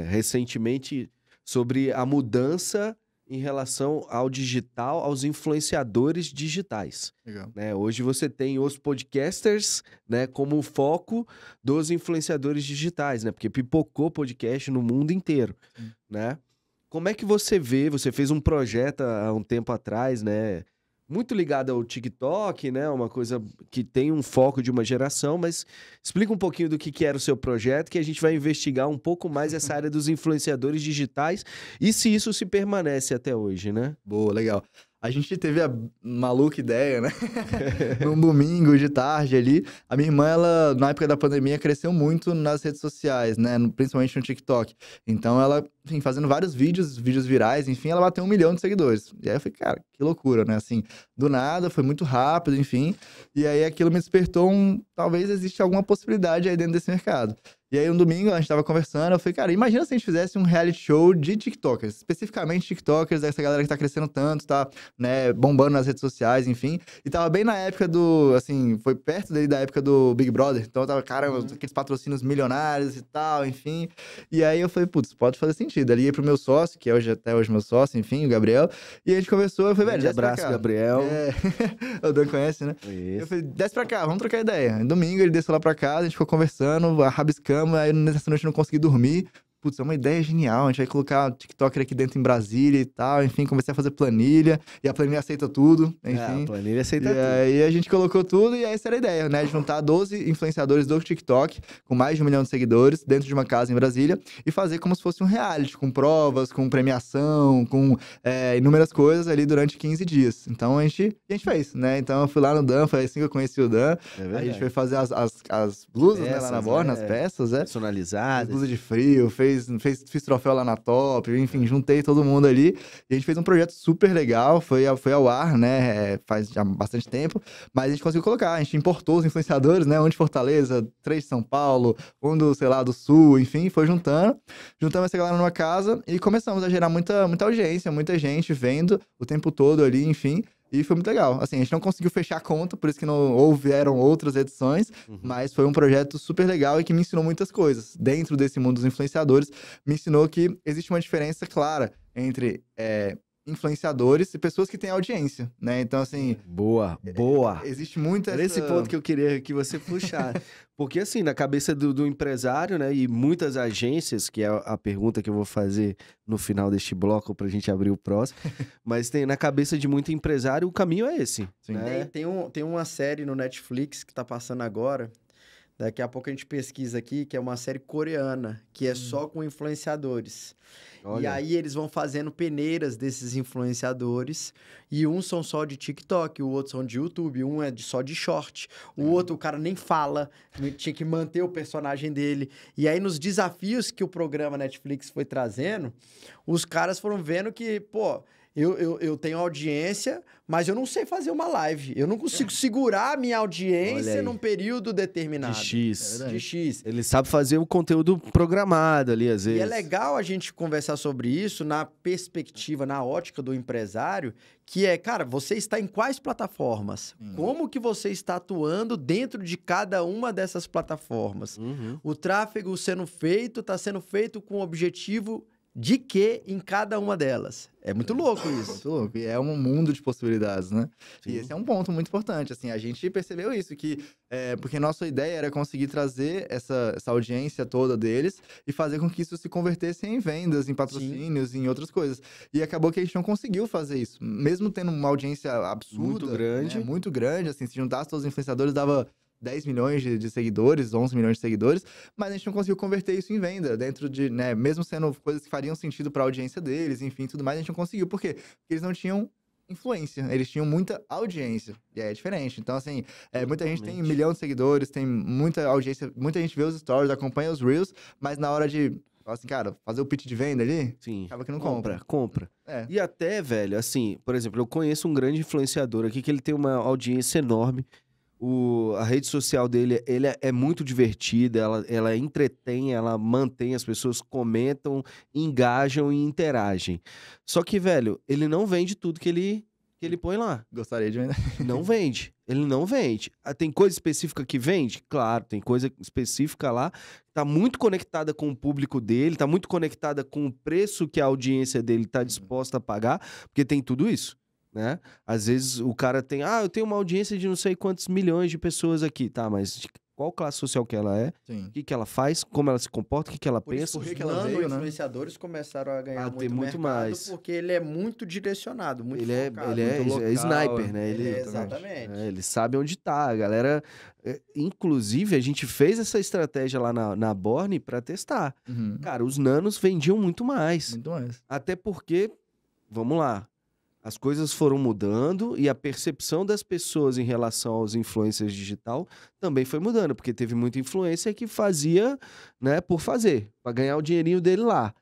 [SPEAKER 1] recentemente sobre a mudança em relação ao digital, aos influenciadores digitais.
[SPEAKER 3] Legal.
[SPEAKER 1] Né? Hoje você tem os podcasters, né, como foco dos influenciadores digitais, né? Porque pipocou podcast no mundo inteiro, né? Como é que você vê? Você fez um projeto há um tempo atrás, né? Muito ligado ao TikTok, né? Uma coisa que tem um foco de uma geração, mas explica um pouquinho do que era o seu projeto, que a gente vai investigar um pouco mais essa área dos influenciadores digitais e se isso se permanece até hoje, né?
[SPEAKER 3] Boa, legal. A gente teve a maluca ideia, né? Num domingo de tarde ali. A minha irmã, ela, na época da pandemia, cresceu muito nas redes sociais, né? Principalmente no TikTok. Então, ela, enfim, fazendo vários vídeos virais, enfim, ela bateu 1 milhão de seguidores. E aí eu falei, cara, que loucura, né? Assim, do nada, foi muito rápido, enfim. E aí aquilo me despertou talvez existe alguma possibilidade aí dentro desse mercado. E aí, um domingo, a gente tava conversando, eu falei, cara, imagina se a gente fizesse um reality show de TikTokers, especificamente TikTokers, dessa galera que tá crescendo tanto, tá, né, bombando nas redes sociais, enfim. E tava bem na época foi perto dele da época do Big Brother, então tava, caramba, aqueles patrocínios milionários e tal, enfim. E aí eu falei, putz, pode fazer sentido. Ali ia pro meu sócio, que é até hoje meu sócio, enfim, o Gabriel, e a gente conversou, eu falei, velho, desce pra cá.
[SPEAKER 1] Abraço, Gabriel.
[SPEAKER 3] O Dan conhece, né?
[SPEAKER 1] Isso.
[SPEAKER 3] Eu falei, desce pra cá, vamos trocar ideia. Domingo ele desceu lá pra casa, a gente ficou conversando, rabiscando. Aí nessa noite eu não consegui dormir. Putz, é uma ideia genial. A gente vai colocar TikToker aqui dentro em Brasília e tal. Enfim, comecei a fazer planilha. E a planilha aceita tudo. Enfim.
[SPEAKER 1] A planilha aceita tudo.
[SPEAKER 3] E aí a gente colocou tudo e essa era a ideia, né? De juntar 12 influenciadores do TikTok com mais de 1 milhão de seguidores dentro de uma casa em Brasília e fazer como se fosse um reality, com provas, com premiação, com inúmeras coisas ali durante 15 dias. Então a gente fez, né? Então eu fui lá no Dan, foi assim que eu conheci o Dan. A gente foi fazer as blusas, né, lá na borda, as peças,
[SPEAKER 1] personalizadas.
[SPEAKER 3] Blusa de frio, fiz troféu lá na Top, enfim, juntei todo mundo ali. E a gente fez um projeto super legal, foi ao ar, né, faz já bastante tempo, mas a gente conseguiu colocar, a gente importou os influenciadores, né, um de Fortaleza, 3 de São Paulo, um do Sul, enfim, foi juntamos essa galera numa casa e começamos a gerar muita audiência, muita gente vendo o tempo todo ali, enfim. E foi muito legal. Assim, a gente não conseguiu fechar a conta, por isso que não houveram outras edições, mas foi um projeto super legal e que me ensinou muitas coisas. Dentro desse mundo dos influenciadores, me ensinou que existe uma diferença clara entre influenciadores e pessoas que têm audiência, né? Então, assim...
[SPEAKER 1] Boa.
[SPEAKER 3] Existe muita
[SPEAKER 1] Era esse ponto que eu queria que você puxasse. Porque, assim, na cabeça do empresário, né? E muitas agências, que é a pergunta que eu vou fazer no final deste bloco pra gente abrir o próximo, mas na cabeça de muito empresário, o caminho é esse.
[SPEAKER 3] Sim.
[SPEAKER 1] Né?
[SPEAKER 2] Tem uma série no Netflix que tá passando agora, daqui a pouco a gente pesquisa aqui, que é uma série coreana, que é só com influenciadores.
[SPEAKER 1] Olha.
[SPEAKER 2] E aí eles vão fazendo peneiras desses influenciadores, e uns são só de TikTok, o outro são de YouTube, um é só de short, o outro o cara nem fala, tinha que manter o personagem dele. E aí nos desafios que o programa Netflix foi trazendo, os caras foram vendo que, pô, eu tenho audiência, mas eu não sei fazer uma live. Eu não consigo segurar a minha audiência num período determinado.
[SPEAKER 1] De X.
[SPEAKER 2] De X.
[SPEAKER 1] Ele sabe fazer o conteúdo programado ali, às vezes.
[SPEAKER 2] E é legal a gente conversar sobre isso na perspectiva, na ótica do empresário, que é, cara, você está em quais plataformas? Como que você está atuando dentro de cada uma dessas plataformas? O tráfego sendo feito, está sendo feito com o objetivo de quê em cada uma delas? É muito louco isso.
[SPEAKER 3] Muito louco. E é um mundo de possibilidades, né?
[SPEAKER 1] Sim.
[SPEAKER 3] E esse é um ponto muito importante. Assim, a gente percebeu isso, que porque nossa ideia era conseguir trazer essa audiência toda deles e fazer com que isso se convertesse em vendas, em patrocínios, em outras coisas. E acabou que a gente não conseguiu fazer isso. Mesmo tendo uma audiência absurda.
[SPEAKER 1] Muito grande.
[SPEAKER 3] Né? Muito grande. Assim, se juntasse todos os influenciadores, dava 10 milhões de seguidores, 11 milhões de seguidores, mas a gente não conseguiu converter isso em venda, dentro de, né, mesmo sendo coisas que fariam sentido para a audiência deles, enfim, tudo mais, a gente não conseguiu. Por quê? Porque eles não tinham influência, eles tinham muita audiência, e aí é diferente. Então, assim, muita gente tem 1 milhão de seguidores, tem muita audiência, muita gente vê os stories, acompanha os Reels, mas na hora de, assim, cara, fazer o pitch de venda ali,
[SPEAKER 1] Sim.
[SPEAKER 3] acaba que não compra.
[SPEAKER 1] Compra. E até, velho, assim, por exemplo, eu conheço um grande influenciador aqui que ele tem uma audiência enorme. A rede social dele é muito divertida, ela entretém, ela mantém, as pessoas comentam, engajam e interagem. Só que, velho, ele não vende tudo que ele põe lá.
[SPEAKER 3] Gostaria de vender.
[SPEAKER 1] Não vende. Ele não vende. Tem coisa específica que vende? Claro, tem coisa específica lá. Tá muito conectada com o público dele, tá muito conectada com o preço que a audiência dele tá disposta a pagar, porque tem tudo isso. Né? Às vezes o cara tem, eu tenho uma audiência de não sei quantos milhões de pessoas aqui, tá, mas qual classe social que ela é, o que ela faz, como ela se comporta, o que ela pensa.
[SPEAKER 2] Por que ela veio, influenciadores começaram a ganhar muito mais. Porque ele é muito direcionado, muito focado.
[SPEAKER 1] Ele é sniper, né?
[SPEAKER 2] Exatamente.
[SPEAKER 1] Ele sabe onde tá, a galera... Inclusive, a gente fez essa estratégia lá na Born pra testar. Cara, os nanos vendiam muito mais.
[SPEAKER 3] Muito mais.
[SPEAKER 1] Até porque, vamos lá, as coisas foram mudando e a percepção das pessoas em relação aos influencers digital também foi mudando, porque teve muita influência que fazia, né, por fazer, para ganhar o dinheirinho dele lá.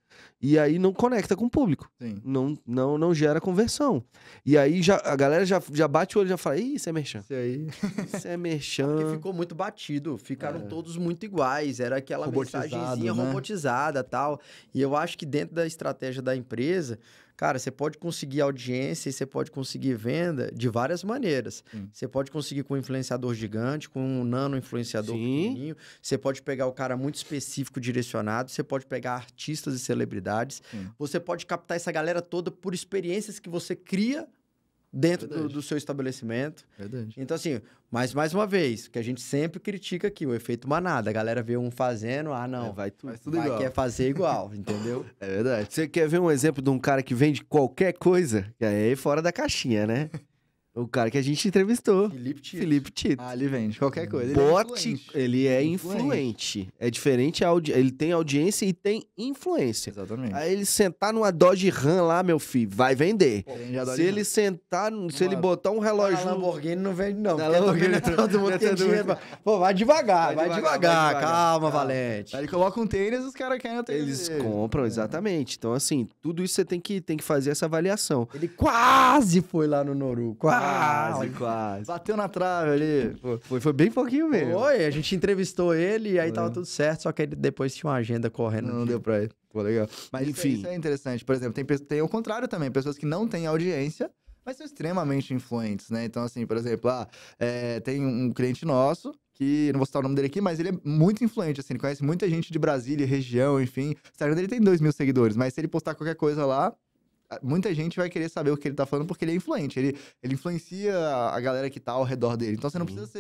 [SPEAKER 1] E aí não conecta com o público.
[SPEAKER 3] Sim.
[SPEAKER 1] Não gera conversão. E aí a galera já bate o olho e já fala, isso é merchan. Isso é merchan.
[SPEAKER 2] Porque ficou muito batido, ficaram todos muito iguais, era aquela mensagenzinha robotizada e tal. E eu acho que dentro da estratégia da empresa, cara, você pode conseguir audiência e você pode conseguir venda de várias maneiras. Você pode conseguir com um influenciador gigante, com um nano influenciador pequenininho. Você pode pegar o cara muito específico, direcionado. Você pode pegar artistas e celebridades. Você pode captar essa galera toda por experiências que você cria dentro do seu estabelecimento.
[SPEAKER 3] Verdade.
[SPEAKER 2] Então, assim, mais uma vez, que a gente sempre critica aqui, o efeito manada. A galera vê um fazendo, não,
[SPEAKER 1] vai tudo
[SPEAKER 2] igual. Quer fazer igual, entendeu?
[SPEAKER 3] É verdade.
[SPEAKER 1] Você quer ver um exemplo de um cara que vende qualquer coisa? É fora da caixinha, né? O cara que a gente entrevistou. Felipe Tito.
[SPEAKER 3] Ele vende qualquer coisa.
[SPEAKER 1] Ele é influente. É diferente, ele tem audiência e tem influência.
[SPEAKER 3] Exatamente.
[SPEAKER 1] Aí ele sentar numa Dodge Ram lá, meu filho, vai vender. Se ele sentar, se ele botar um relógio...
[SPEAKER 2] Na Lamborghini não vende não.
[SPEAKER 1] Na Lamborghini
[SPEAKER 2] todo mundo tem dinheiro. Pô, vai devagar. Calma, Valente.
[SPEAKER 3] Aí ele coloca um tênis, os caras querem o
[SPEAKER 1] Eles
[SPEAKER 3] tênis
[SPEAKER 1] compram, exatamente. Então, assim, tudo isso você tem que fazer essa avaliação.
[SPEAKER 2] Ele quase foi lá no Noru. Quase.
[SPEAKER 3] Bateu na trave ali.
[SPEAKER 1] Foi bem pouquinho mesmo.
[SPEAKER 2] A gente entrevistou ele e aí tava tudo certo, só que ele depois tinha uma agenda correndo.
[SPEAKER 3] Não deu pra ele. Pô, legal. Mas enfim. Isso é interessante. Por exemplo, tem o contrário também. Pessoas que não têm audiência, mas são extremamente influentes, né? Então, assim, por exemplo, tem um cliente nosso que, não vou citar o nome dele aqui, mas ele é muito influente, assim, ele conhece muita gente de Brasília, região, enfim. O Instagram dele tem 2 mil seguidores, mas se ele postar qualquer coisa lá, muita gente vai querer saber o que ele tá falando porque ele é influente. Ele influencia a galera que tá ao redor dele. Então você não precisa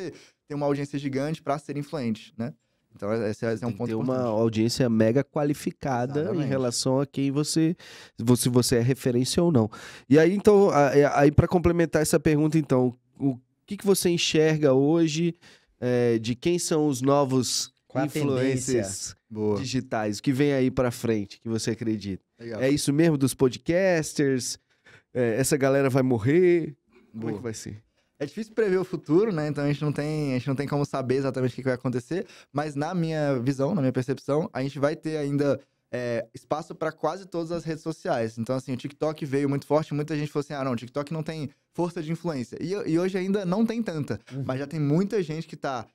[SPEAKER 3] ter uma audiência gigante pra ser influente, né? Então esse é um ponto importante. Ter uma
[SPEAKER 1] audiência mega qualificada em relação a quem se você é referência ou não. E aí, então, aí para complementar essa pergunta, então, o que você enxerga hoje de quem são os novos influencers digitais? O que vem aí pra frente, que você acredita? Legal. É isso mesmo dos podcasters? Essa galera vai morrer? Como é que vai ser?
[SPEAKER 3] É difícil prever o futuro, né? Então a gente não tem como saber exatamente o que vai acontecer, mas na minha visão, na minha percepção, a gente vai ter ainda espaço para quase todas as redes sociais. Então, assim, o TikTok veio muito forte, muita gente falou assim, não, o TikTok não tem força de influência. E hoje ainda não tem tanta, mas já tem muita gente que tá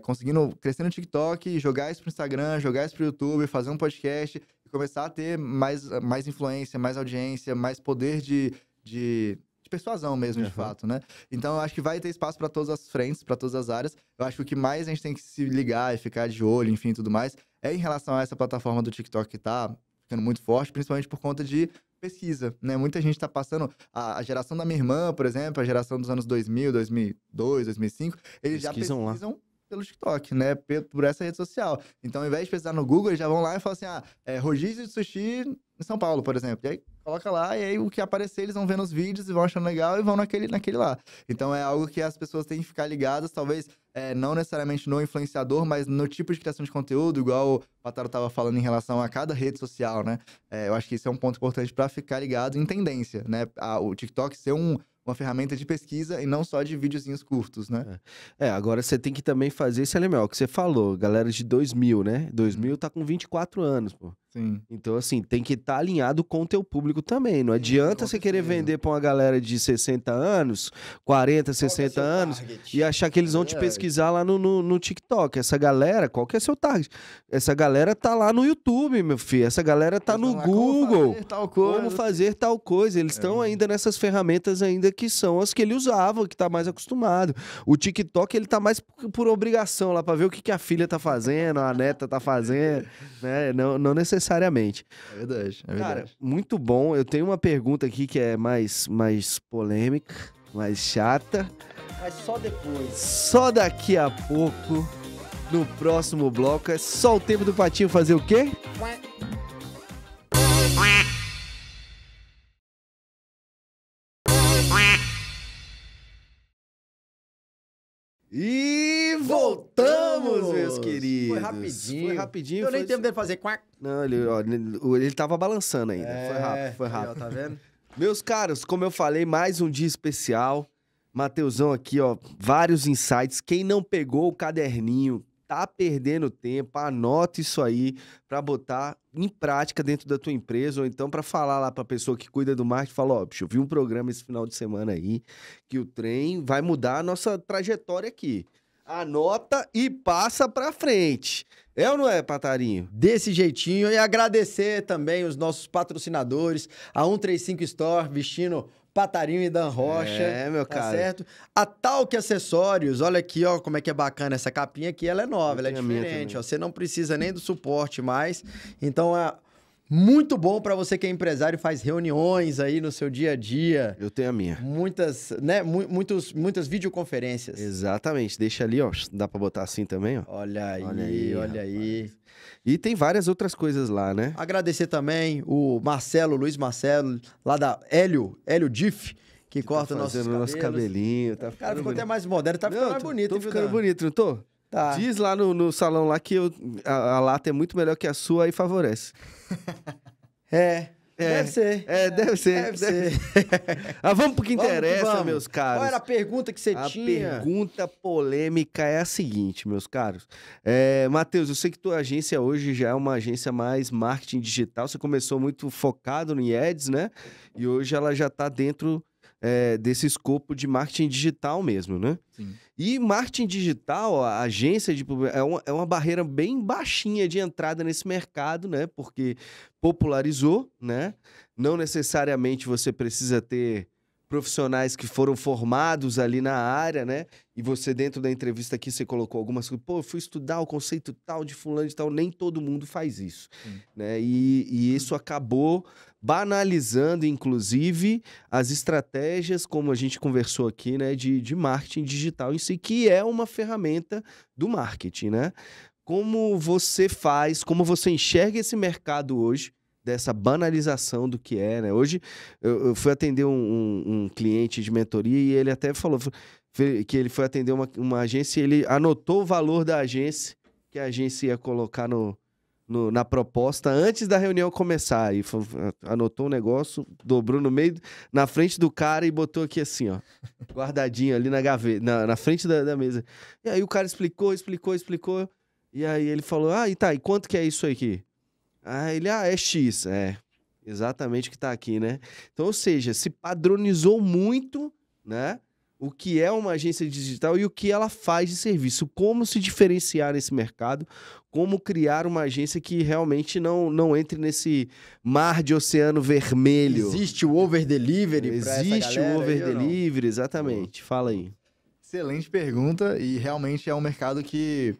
[SPEAKER 3] conseguindo crescer no TikTok, jogar isso pro Instagram, jogar isso pro YouTube, fazer um podcast e começar a ter mais influência, mais audiência, mais poder de persuasão mesmo, de fato, né? Então, eu acho que vai ter espaço para todas as frentes, para todas as áreas. Eu acho que o que mais a gente tem que se ligar e ficar de olho, enfim, tudo mais, é em relação a essa plataforma do TikTok que tá ficando muito forte, principalmente por conta de pesquisa, né? Muita gente tá passando... A geração da minha irmã, por exemplo, a geração dos anos 2000, 2002, 2005, eles já pesquisam lá pelo TikTok, né? Por essa rede social. Então, ao invés de pesquisar no Google, eles já vão lá e falam assim, rodízio de sushi em São Paulo, por exemplo. E aí, coloca lá, e aí o que aparecer, eles vão vendo os vídeos e vão achando legal e vão naquele lá. Então, é algo que as pessoas têm que ficar ligadas, talvez não necessariamente no influenciador, mas no tipo de criação de conteúdo, igual o Pataro tava falando em relação a cada rede social, né? Eu acho que isso é um ponto importante para ficar ligado em tendência, né? O TikTok ser uma ferramenta de pesquisa e não só de videozinhos curtos, né?
[SPEAKER 1] Agora você tem que também fazer esse elemento, que você falou, galera de 2000, né? 2000 tá com 24 anos, pô.
[SPEAKER 3] Sim.
[SPEAKER 1] Então, assim, tem que estar alinhado com o teu público também. Não adianta você querer vender pra uma galera de 60 anos, 40, 60 anos, e achar que eles vão te pesquisar lá no TikTok. Essa galera, qual que é seu target? Essa galera tá lá no YouTube, meu filho. Essa galera tá no Google. Como fazer tal coisa. Eles estão ainda nessas ferramentas ainda que são as que ele usava, que tá mais acostumado. O TikTok, ele tá mais por obrigação lá, pra ver o que a filha tá fazendo, a neta tá fazendo, né? Não necessariamente.
[SPEAKER 3] É verdade.
[SPEAKER 1] Cara, muito bom. Eu tenho uma pergunta aqui que é mais polêmica, mais chata.
[SPEAKER 2] Mas só depois.
[SPEAKER 1] Só daqui a pouco, no próximo bloco. É só o tempo do Patinho fazer o quê? E voltamos, meus queridos.
[SPEAKER 2] Foi rapidinho.
[SPEAKER 1] Foi rapidinho.
[SPEAKER 2] Eu nem tempo dele fazer quack.
[SPEAKER 1] Não, ele tava balançando ainda. Foi rápido.
[SPEAKER 2] Aí, ó, tá vendo?
[SPEAKER 1] Meus caros, como eu falei, mais um dia especial. Mateusão aqui, ó, vários insights. Quem não pegou o caderninho, tá perdendo tempo, anota isso aí pra botar em prática dentro da tua empresa, ou então pra falar lá pra pessoa que cuida do marketing, fala, ó, bicho, eu vi um programa esse final de semana aí, que o trem vai mudar a nossa trajetória aqui. Anota e passa pra frente. É ou não é, Patarinho?
[SPEAKER 2] Desse jeitinho. E agradecer também os nossos patrocinadores, a 135 Store, vestindo Patarinho e Dan Rocha.
[SPEAKER 1] Meu
[SPEAKER 2] tá
[SPEAKER 1] cara.
[SPEAKER 2] Certo? A Talk Acessórios, olha aqui, ó, como é que é bacana essa capinha aqui. Ela é nova, ela é diferente, ó. Você não precisa nem do suporte mais. Então, muito bom para você que é empresário e faz reuniões aí no seu dia a dia.
[SPEAKER 1] Eu tenho a minha.
[SPEAKER 2] Muitas, né? Muitas videoconferências.
[SPEAKER 1] Exatamente. Deixa ali, ó. Dá pra botar assim também, ó.
[SPEAKER 2] Olha aí.
[SPEAKER 1] E tem várias outras coisas lá, né?
[SPEAKER 2] Agradecer também o Luiz Marcelo, lá da Hélio Diff, que corta nossos
[SPEAKER 1] nosso cabelinho. Tá
[SPEAKER 2] o cara ficou até mais moderno, tá ficando mais bonito.
[SPEAKER 1] Tô ficando bonito, não tô?
[SPEAKER 2] Tá.
[SPEAKER 1] Diz lá no salão lá que a lata é muito melhor que a sua e favorece.
[SPEAKER 2] Deve ser.
[SPEAKER 1] Deve ser. Vamos pro que interessa,
[SPEAKER 2] vamos.
[SPEAKER 1] Meus caros.
[SPEAKER 2] Qual era a pergunta que você tinha?
[SPEAKER 1] A pergunta polêmica é a seguinte, meus caros. Matheus, eu sei que tua agência hoje já é uma agência mais marketing digital. Você começou muito focado no Ads, né? E hoje ela já tá dentro desse escopo de marketing digital mesmo, né?
[SPEAKER 3] Sim.
[SPEAKER 1] E marketing digital, a agência é uma barreira bem baixinha de entrada nesse mercado, né? Porque popularizou, né? Não necessariamente você precisa ter profissionais que foram formados ali na área, né? E você, dentro da entrevista aqui, você colocou algumas coisas. Pô, eu fui estudar o conceito tal de fulano de tal. Nem todo mundo faz isso, né? E isso acabou banalizando, inclusive, as estratégias, como a gente conversou aqui, né? De marketing digital em si, que é uma ferramenta do marketing, né? Como você faz, como você enxerga esse mercado hoje, dessa banalização do que é, né? Hoje, eu fui atender um cliente de mentoria e ele até falou que ele foi atender uma agência e ele anotou o valor da agência, que a agência ia colocar na proposta antes da reunião começar. E anotou um negócio, dobrou na frente do cara e botou aqui assim, ó, guardadinho ali na gaveta, na frente da mesa. E aí o cara explicou. E aí ele falou, e quanto que é isso aqui? Ele, é X, exatamente o que tá aqui, né? Então, ou seja, se padronizou muito, né? O que é uma agência digital e o que ela faz de serviço, como se diferenciar nesse mercado, como criar uma agência que realmente não entre nesse mar de oceano vermelho.
[SPEAKER 2] Existe o over-delivery pra essa
[SPEAKER 1] Existe
[SPEAKER 2] galera
[SPEAKER 1] o
[SPEAKER 2] aí, ou
[SPEAKER 1] over-delivery, exatamente. Fala aí.
[SPEAKER 3] Excelente pergunta, e realmente é um mercado que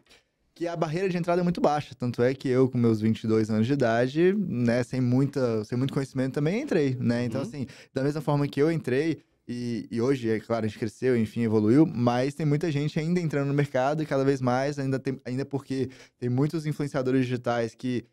[SPEAKER 3] a barreira de entrada é muito baixa. Tanto é que eu, com meus 22 anos de idade, né, sem muito conhecimento, também entrei, né? Então, assim, da mesma forma que eu entrei, e hoje, é claro, a gente cresceu, enfim, evoluiu, mas tem muita gente ainda entrando no mercado e cada vez mais, ainda porque tem muitos influenciadores digitais que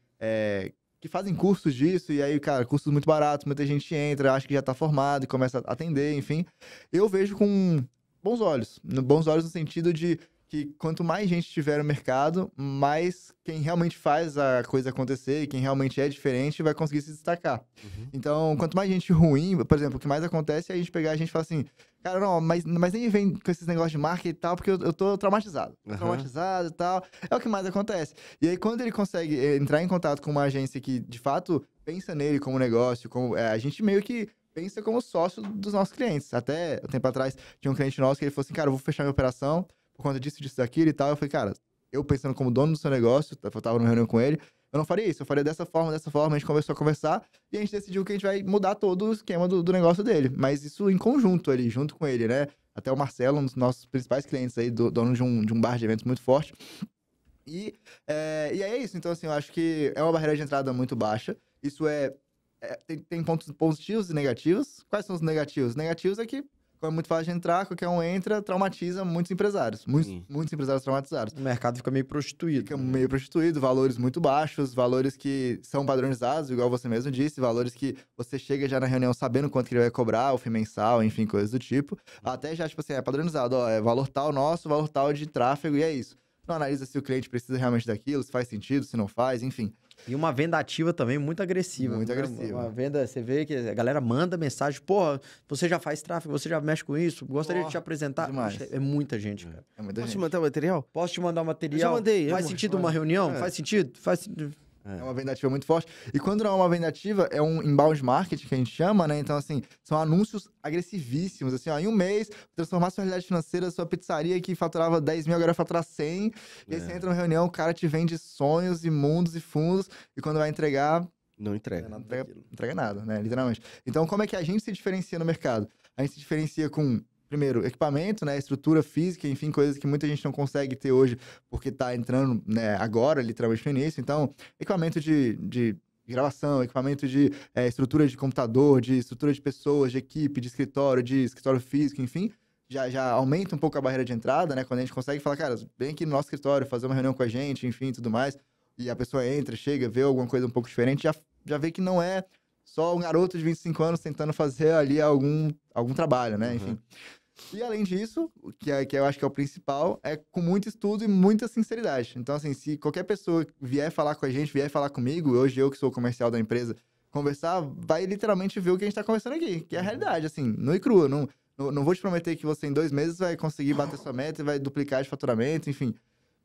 [SPEAKER 3] fazem cursos disso, e aí, cara, cursos muito baratos, muita gente entra, acha que já tá formado e começa a atender, enfim. Eu vejo com bons olhos no sentido de que quanto mais gente tiver no mercado, mais quem realmente faz a coisa acontecer e quem realmente é diferente vai conseguir se destacar. Então, quanto mais gente ruim, por exemplo, o que mais acontece é a gente pegar e a gente fala assim, cara, não, mas nem vem com esses negócios de marketing e tal, porque eu tô traumatizado. Traumatizado e tal. É o que mais acontece. E aí, quando ele consegue entrar em contato com uma agência que, de fato, pensa nele como negócio, a gente meio que pensa como sócio dos nossos clientes. Até um tempo atrás, tinha um cliente nosso que ele falou assim, cara, eu vou fechar minha operação por conta disso, daquilo e tal. Eu falei, cara, eu pensando como dono do seu negócio, eu tava numa reunião com ele, eu não faria isso, eu faria dessa forma, a gente começou a conversar e a gente decidiu que a gente vai mudar todo o esquema do negócio dele. Mas isso em conjunto ali, junto com ele, né? Até o Marcelo, um dos nossos principais clientes aí, dono de um bar de eventos muito forte. E aí é isso, então assim, eu acho que é uma barreira de entrada muito baixa. Isso tem pontos positivos e negativos. Quais são os negativos? Negativos é que, como é muito fácil de entrar, qualquer um entra, traumatiza muitos empresários. Muitos empresários traumatizados.
[SPEAKER 2] O mercado fica meio prostituído.
[SPEAKER 3] Fica meio prostituído, valores muito baixos, valores que são padronizados, igual você mesmo disse, valores que você chega já na reunião sabendo quanto que ele vai cobrar, o FII mensal, enfim, coisas do tipo. Até já, tipo assim, é padronizado, é valor tal nosso, valor tal de tráfego, e é isso. Não analisa se o cliente precisa realmente daquilo, se faz sentido, se não faz, enfim.
[SPEAKER 2] E uma venda ativa também muito agressiva.
[SPEAKER 3] Muito agressiva.
[SPEAKER 2] Uma venda, você vê que a galera manda mensagem, porra, você já faz tráfego, você já mexe com isso, gostaria de te apresentar.
[SPEAKER 3] Demais.
[SPEAKER 2] É muita gente, cara.
[SPEAKER 3] É muita
[SPEAKER 1] Posso te
[SPEAKER 3] gente.
[SPEAKER 1] mandar o material?
[SPEAKER 2] Posso te mandar o material?
[SPEAKER 1] Eu já mandei.
[SPEAKER 2] Faz sentido uma reunião? Faz sentido? Faz sentido.
[SPEAKER 3] É uma venda ativa muito forte. E quando não é uma venda ativa, é um inbound marketing que a gente chama, né? Então, assim, são anúncios agressivíssimos. Assim, ó, em um mês, transformar sua realidade financeira, sua pizzaria que faturava 10 mil, agora vai faturar 100. E aí você entra numa reunião, o cara te vende sonhos, imundos e fundos. E quando vai entregar...
[SPEAKER 1] Não entrega.
[SPEAKER 3] Não entrega nada, né? Literalmente. Então, como é que a gente se diferencia no mercado? A gente se diferencia com... Primeiro, equipamento, né? Estrutura física, enfim, coisas que muita gente não consegue ter hoje porque tá entrando, né, agora, literalmente no início. Então, equipamento de gravação, equipamento de estrutura de computador, de estrutura de pessoas, de equipe, de escritório físico, enfim, já aumenta um pouco a barreira de entrada, né? Quando a gente consegue falar, cara, vem aqui no nosso escritório, fazer uma reunião com a gente, enfim, tudo mais. E a pessoa entra, chega, vê alguma coisa um pouco diferente, já vê que não é só um garoto de 25 anos tentando fazer ali algum trabalho, né? Enfim. E além disso, que eu acho que é o principal, é com muito estudo e muita sinceridade. Então, assim, se qualquer pessoa vier falar com a gente, vier falar comigo, hoje eu que sou o comercial da empresa, conversar, vai literalmente ver o que a gente tá conversando aqui, que é a realidade, assim, nua e crua. Não vou te prometer que você em 2 meses vai conseguir bater sua meta e vai duplicar de faturamento, enfim,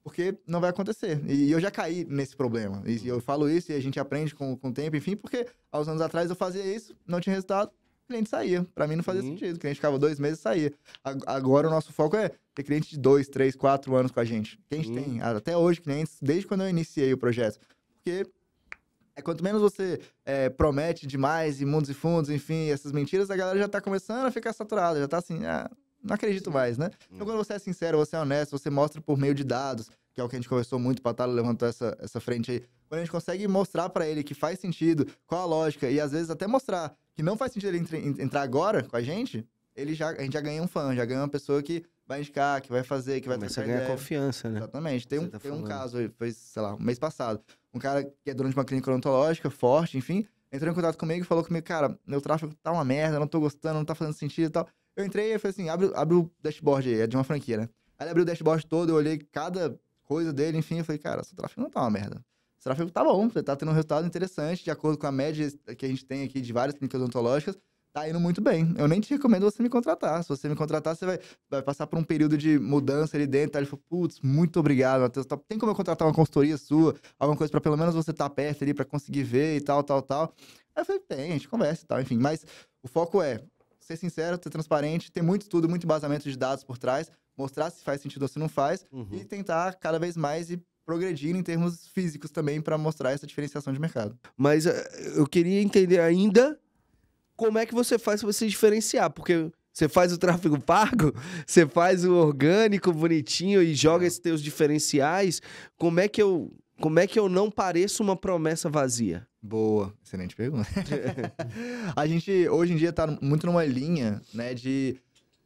[SPEAKER 3] porque não vai acontecer. E eu já caí nesse problema. E eu falo isso e a gente aprende com o tempo, enfim, porque há uns anos atrás eu fazia isso, não tinha resultado, o cliente saía. Pra mim não fazia sentido. O cliente ficava 2 meses e saía. Agora o nosso foco é ter cliente de 2, 3, 4 anos com a gente. Que a gente tem até hoje clientes, desde quando eu iniciei o projeto. Porque quanto menos você promete demais, e mundos e fundos, enfim, essas mentiras, a galera já tá começando a ficar saturada, já tá assim, não acredito mais, né? Então quando você é sincero, você é honesto, você mostra por meio de dados, que é o que a gente conversou muito, o Patalo levantou essa frente aí. Quando a gente consegue mostrar pra ele que faz sentido, qual a lógica, e às vezes até mostrar que não faz sentido ele entrar agora com a gente já ganha um fã, já ganha uma pessoa que vai indicar, que vai fazer, que vai
[SPEAKER 1] trocar ideia. Você ganha confiança, né?
[SPEAKER 3] Exatamente. Tem um caso, foi, sei lá, um mês passado. Um cara que é dono de uma clínica odontológica forte, enfim, entrou em contato comigo e falou comigo, cara, meu tráfego tá uma merda, não tô gostando, não tá fazendo sentido e tal. Eu entrei e falei assim, abre o dashboard aí, é de uma franquia, né? Aí ele abriu o dashboard todo, eu olhei cada coisa dele, enfim, eu falei, cara, seu tráfego não tá uma merda. Seu tráfego tá bom, você tá tendo um resultado interessante, de acordo com a média que a gente tem aqui de várias clínicas odontológicas, tá indo muito bem. Eu nem te recomendo você me contratar. Se você me contratar, você vai passar por um período de mudança ali dentro. Aí ele falou, putz, muito obrigado, Matheus. Tem como eu contratar uma consultoria sua? Alguma coisa pra pelo menos você estar perto ali, pra conseguir ver e tal. Aí eu falei, tem, a gente conversa e tal, enfim. Mas o foco é ser sincero, ser transparente, ter muito estudo, muito embasamento de dados por trás, mostrar se faz sentido ou se não faz, e tentar cada vez mais ir progredindo em termos físicos também para mostrar essa diferenciação de mercado.
[SPEAKER 1] Mas eu queria entender ainda como é que você faz para você diferenciar, porque você faz o tráfego pago, você faz o orgânico bonitinho e joga esses teus diferenciais. Como é que eu não pareço uma promessa vazia?
[SPEAKER 3] Boa, excelente pergunta. A gente, hoje em dia, tá muito numa linha, né, de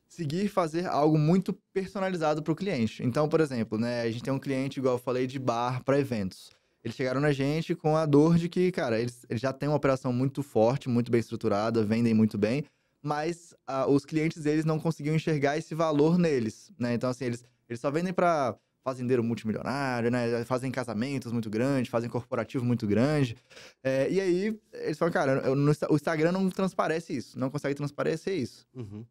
[SPEAKER 3] seguir fazer algo muito personalizado para o cliente. Então, por exemplo, né, a gente tem um cliente, igual eu falei, de bar para eventos. Eles chegaram na gente com a dor de que, cara, eles já têm uma operação muito forte, muito bem estruturada, vendem muito bem, mas os clientes deles não conseguiam enxergar esse valor neles, né? Então, assim, eles só vendem para fazendeiro multimilionário, né? Fazem casamentos muito grandes, fazem corporativo muito grande. E aí, eles falam, cara, o Instagram não transparece isso, não consegue transparecer isso.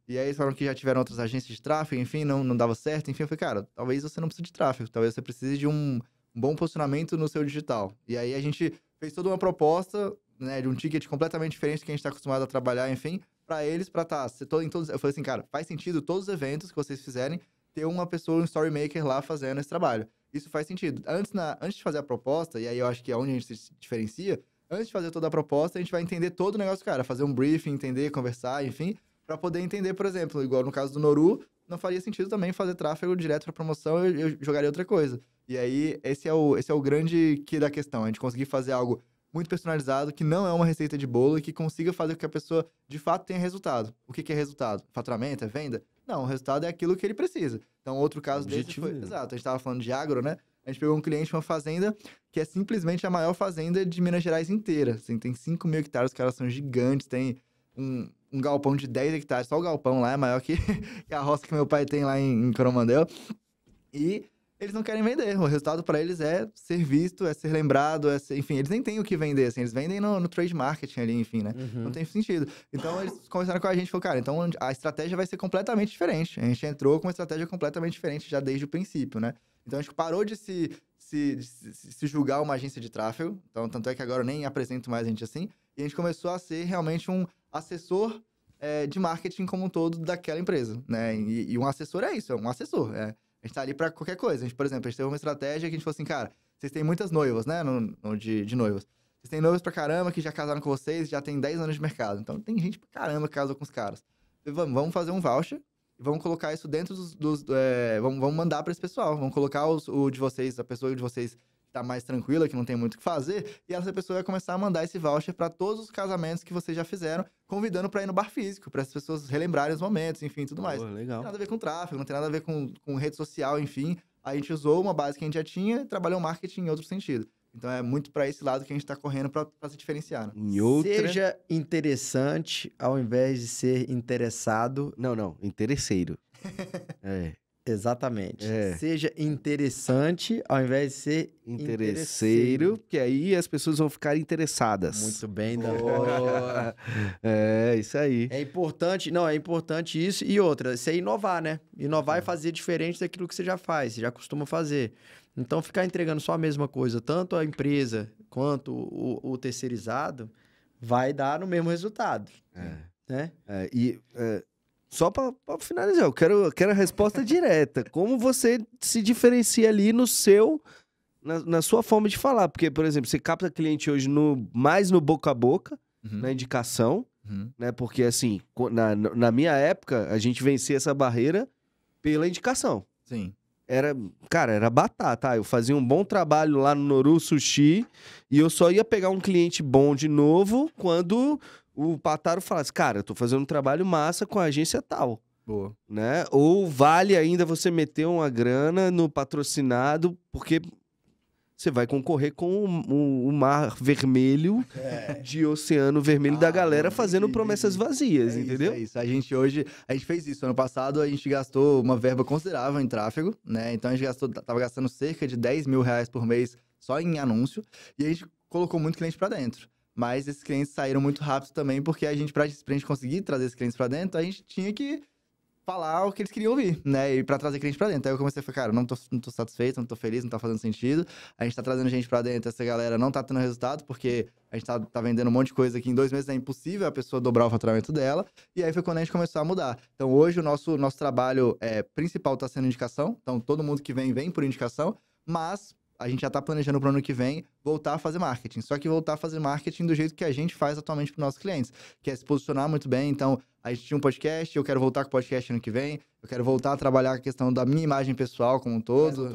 [SPEAKER 3] E aí, eles falaram que já tiveram outras agências de tráfego, enfim, não dava certo. Enfim, eu falei, cara, talvez você não precise de tráfego, talvez você precise de um bom posicionamento no seu digital. E aí, a gente fez toda uma proposta, né, de um ticket completamente diferente do que a gente está acostumado a trabalhar, enfim, para eles, para estar em todos... Eu falei assim, cara, faz sentido todos os eventos que vocês fizerem ter uma pessoa, um story maker lá fazendo esse trabalho. Isso faz sentido. Antes de fazer a proposta, e aí eu acho que é onde a gente se diferencia, antes de fazer toda a proposta, a gente vai entender todo o negócio do cara, fazer um briefing, entender, conversar, enfim, para poder entender, por exemplo, igual no caso do Noru, não faria sentido também fazer tráfego direto para promoção, eu jogaria outra coisa. E aí, esse é o grande que da questão, a gente conseguir fazer algo muito personalizado, que não é uma receita de bolo e que consiga fazer com que a pessoa, de fato, tenha resultado. O que é resultado? Faturamento? É venda? Não, o resultado é aquilo que ele precisa. Então, outro caso desse foi... Exato, a gente estava falando de agro, né? A gente pegou um cliente, uma fazenda, que é simplesmente a maior fazenda de Minas Gerais inteira. Assim, tem 5 mil hectares, os caras são gigantes, tem um galpão de 10 hectares. Só o galpão lá é maior que a roça que meu pai tem lá em Coromandel. E eles não querem vender. O resultado para eles é ser visto, é ser lembrado, enfim, eles nem têm o que vender, assim, eles vendem no trade marketing ali, enfim, né? Não tem sentido. Então, eles conversaram com a gente e falaram, cara, então a estratégia vai ser completamente diferente. A gente entrou com uma estratégia completamente diferente já desde o princípio, né? Então, a gente parou de se julgar uma agência de tráfego, então, tanto é que agora eu nem apresento mais a gente assim, e a gente começou a ser realmente um assessor de marketing como um todo daquela empresa, né? E um assessor é isso, é um assessor, a gente tá ali pra qualquer coisa. A gente, por exemplo, a gente teve uma estratégia que a gente falou assim, cara, vocês têm muitas noivas, né, de noivas. Vocês têm noivas pra caramba que já casaram com vocês, já tem 10 anos de mercado. Então, tem gente pra caramba que casou com os caras. Vamos fazer um voucher e vamos colocar isso dentro vamos mandar pra esse pessoal. Vamos colocar o de vocês, a pessoa de vocês que tá mais tranquila, que não tem muito o que fazer, e essa pessoa vai começar a mandar esse voucher pra todos os casamentos que vocês já fizeram, convidando pra ir no bar físico, pra as pessoas relembrarem os momentos, enfim, tudo mais.
[SPEAKER 1] Legal.
[SPEAKER 3] Não tem nada a ver com tráfego, não tem nada a ver com rede social, enfim. A gente usou uma base que a gente já tinha e trabalhou marketing em outro sentido. Então é muito pra esse lado que a gente tá correndo pra se diferenciar. Né?
[SPEAKER 2] Seja interessante ao invés de ser interessado.
[SPEAKER 1] Não, interesseiro.
[SPEAKER 2] Exatamente. Seja interessante ao invés de ser
[SPEAKER 1] interesseiro, porque aí as pessoas vão ficar interessadas.
[SPEAKER 2] Muito bem, Dan.
[SPEAKER 1] Isso aí.
[SPEAKER 2] É importante isso. E outra, você inovar, né? Inovar é fazer diferente daquilo que você já faz, você já costuma fazer. Então, ficar entregando só a mesma coisa, tanto a empresa quanto o terceirizado, vai dar no mesmo resultado. Né?
[SPEAKER 1] Só para finalizar, eu quero a resposta direta. Como você se diferencia ali na sua forma de falar? Porque, por exemplo, você capta cliente hoje mais no boca a boca, na indicação, né? Porque, assim, na minha época, a gente vencia essa barreira pela indicação.
[SPEAKER 3] Sim.
[SPEAKER 1] Era batata. Eu fazia um bom trabalho lá no Noru Sushi e eu só ia pegar um cliente bom de novo quando o Pataro falasse, cara, eu tô fazendo um trabalho massa com a agência tal.
[SPEAKER 3] Boa.
[SPEAKER 1] Né? Ou vale ainda você meter uma grana no patrocinado, porque você vai concorrer com o mar vermelho de oceano vermelho da galera fazendo promessas vazias, entendeu?
[SPEAKER 3] Isso. A gente fez isso. Ano passado a gente gastou uma verba considerável em tráfego, né? Então a gente tava gastando cerca de 10 mil reais por mês só em anúncio e a gente colocou muito cliente pra dentro. mas esses clientes saíram muito rápido também, porque pra gente conseguir trazer esses clientes pra dentro, a gente tinha que falar o que eles queriam ouvir, né? E pra trazer cliente pra dentro. Aí eu comecei a falar, cara, não tô satisfeito, não tô feliz, não tá fazendo sentido. A gente tá trazendo gente pra dentro, essa galera não tá tendo resultado, porque a gente tá vendendo um monte de coisa que em 2 meses é impossível a pessoa dobrar o faturamento dela. E aí foi quando a gente começou a mudar. Então hoje o nosso trabalho principal tá sendo indicação. Então todo mundo que vem por indicação, mas a gente já tá planejando pro ano que vem voltar a fazer marketing. Só que voltar a fazer marketing do jeito que a gente faz atualmente pros nossos clientes, que é se posicionar muito bem. Então, a gente tinha um podcast, eu quero voltar com o podcast ano que vem, eu quero voltar a trabalhar a questão da minha imagem pessoal como um todo.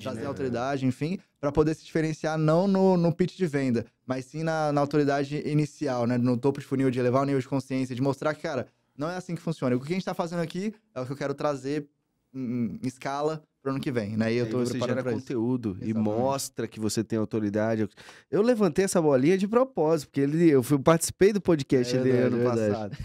[SPEAKER 3] Trazer autoridade, enfim, para poder se diferenciar não no pitch de venda, mas sim na autoridade inicial, né? No topo de funil, de elevar o nível de consciência, de mostrar que, cara, não é assim que funciona. O que a gente tá fazendo aqui é o que eu quero trazer em escala pro ano que vem, né? E eu tô
[SPEAKER 1] você gera conteúdo e
[SPEAKER 3] Exatamente.
[SPEAKER 1] mostra que você tem autoridade. Eu levantei essa bolinha de propósito, porque eu participei do podcast dele ano passado.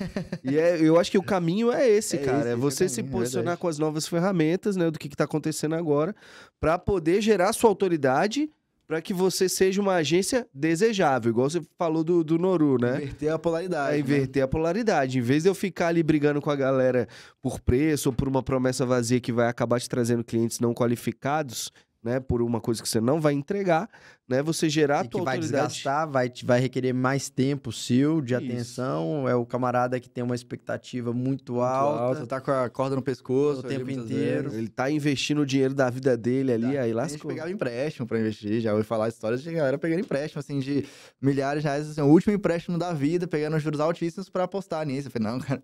[SPEAKER 1] E eu acho que o caminho é esse, cara. É você se posicionar com as novas ferramentas, né? Do que tá acontecendo agora, para poder gerar sua autoridade, para que você seja uma agência desejável, igual você falou do Noru, né?
[SPEAKER 3] Inverter a polaridade.
[SPEAKER 1] Inverter a polaridade. Em vez de eu ficar ali brigando com a galera por preço ou por uma promessa vazia que vai acabar te trazendo clientes não qualificados, né? Por uma coisa que você não vai entregar, né? Você gerar a tua
[SPEAKER 2] vai
[SPEAKER 1] autoridade.
[SPEAKER 2] desgastar, vai requerer mais tempo seu de atenção. É o camarada que tem uma expectativa muito alta.
[SPEAKER 3] Tá com a corda no pescoço
[SPEAKER 2] o tempo inteiro.
[SPEAKER 1] Ele tá investindo o dinheiro da vida dele ali, aí lascou.
[SPEAKER 3] A gente pegava empréstimo pra investir, já ouvi falar histórias de galera pegando empréstimo, assim, de milhares de reais, assim, o último empréstimo da vida, pegando juros altíssimos pra apostar nisso. Eu falei, não, cara,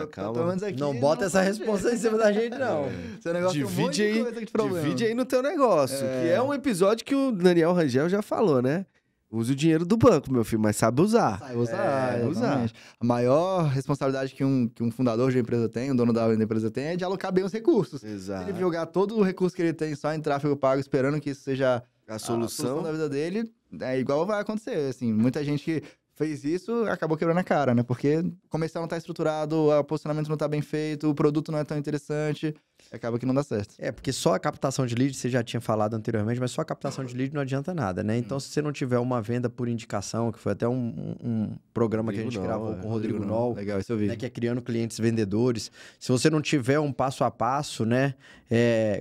[SPEAKER 1] calma.
[SPEAKER 3] pelo menos aqui,
[SPEAKER 2] não bota essa responsa em cima da gente, não.
[SPEAKER 3] Seu negócio
[SPEAKER 1] divide aí no teu negócio, que é um episódio que o Daniel Rangel já falou, né? Usa o dinheiro do banco, meu filho, mas sabe usar.
[SPEAKER 3] Sabe usar. A maior responsabilidade que um fundador de uma empresa tem, um dono da empresa tem, é de alocar bem os recursos.
[SPEAKER 1] Exato.
[SPEAKER 3] Se ele jogar todo o recurso que ele tem só em tráfego pago, esperando que isso seja
[SPEAKER 1] a solução
[SPEAKER 3] da vida dele, é igual vai acontecer. Assim, muita gente que fez isso, acabou quebrando a cara, né? Porque o comercial não tá estruturado, o posicionamento não tá bem feito, o produto não é tão interessante, acaba que não dá certo.
[SPEAKER 2] Porque só a captação de lead, você já tinha falado anteriormente, mas só a captação de lead não adianta nada, né? Então, se você não tiver uma venda por indicação, que foi até um programa que a gente gravou com o Rodrigo Noll,
[SPEAKER 3] legal, isso eu vi.
[SPEAKER 2] Né, que é criando clientes vendedores, se você não tiver um passo a passo, né?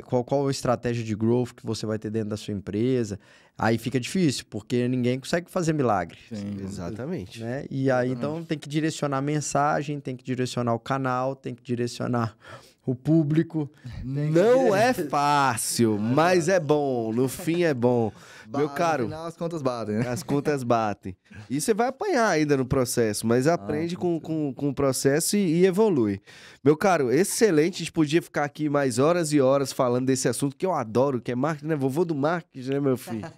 [SPEAKER 2] Qual a estratégia de growth que você vai ter dentro da sua empresa, aí fica difícil, porque ninguém consegue fazer milagre.
[SPEAKER 1] Sim, exatamente.
[SPEAKER 2] Né? E aí, então, tem que direcionar a mensagem, tem que direcionar o canal, tem que direcionar o público.
[SPEAKER 1] Não é fácil, mas é bom. No fim é bom. Meu caro.
[SPEAKER 3] No final as contas batem, né?
[SPEAKER 1] As contas batem. E você vai apanhar ainda no processo, mas aprende com o processo e evolui. Meu caro, excelente. A gente podia ficar aqui mais horas e horas falando desse assunto que eu adoro, que é marketing, né? Vovô do marketing, né, meu filho?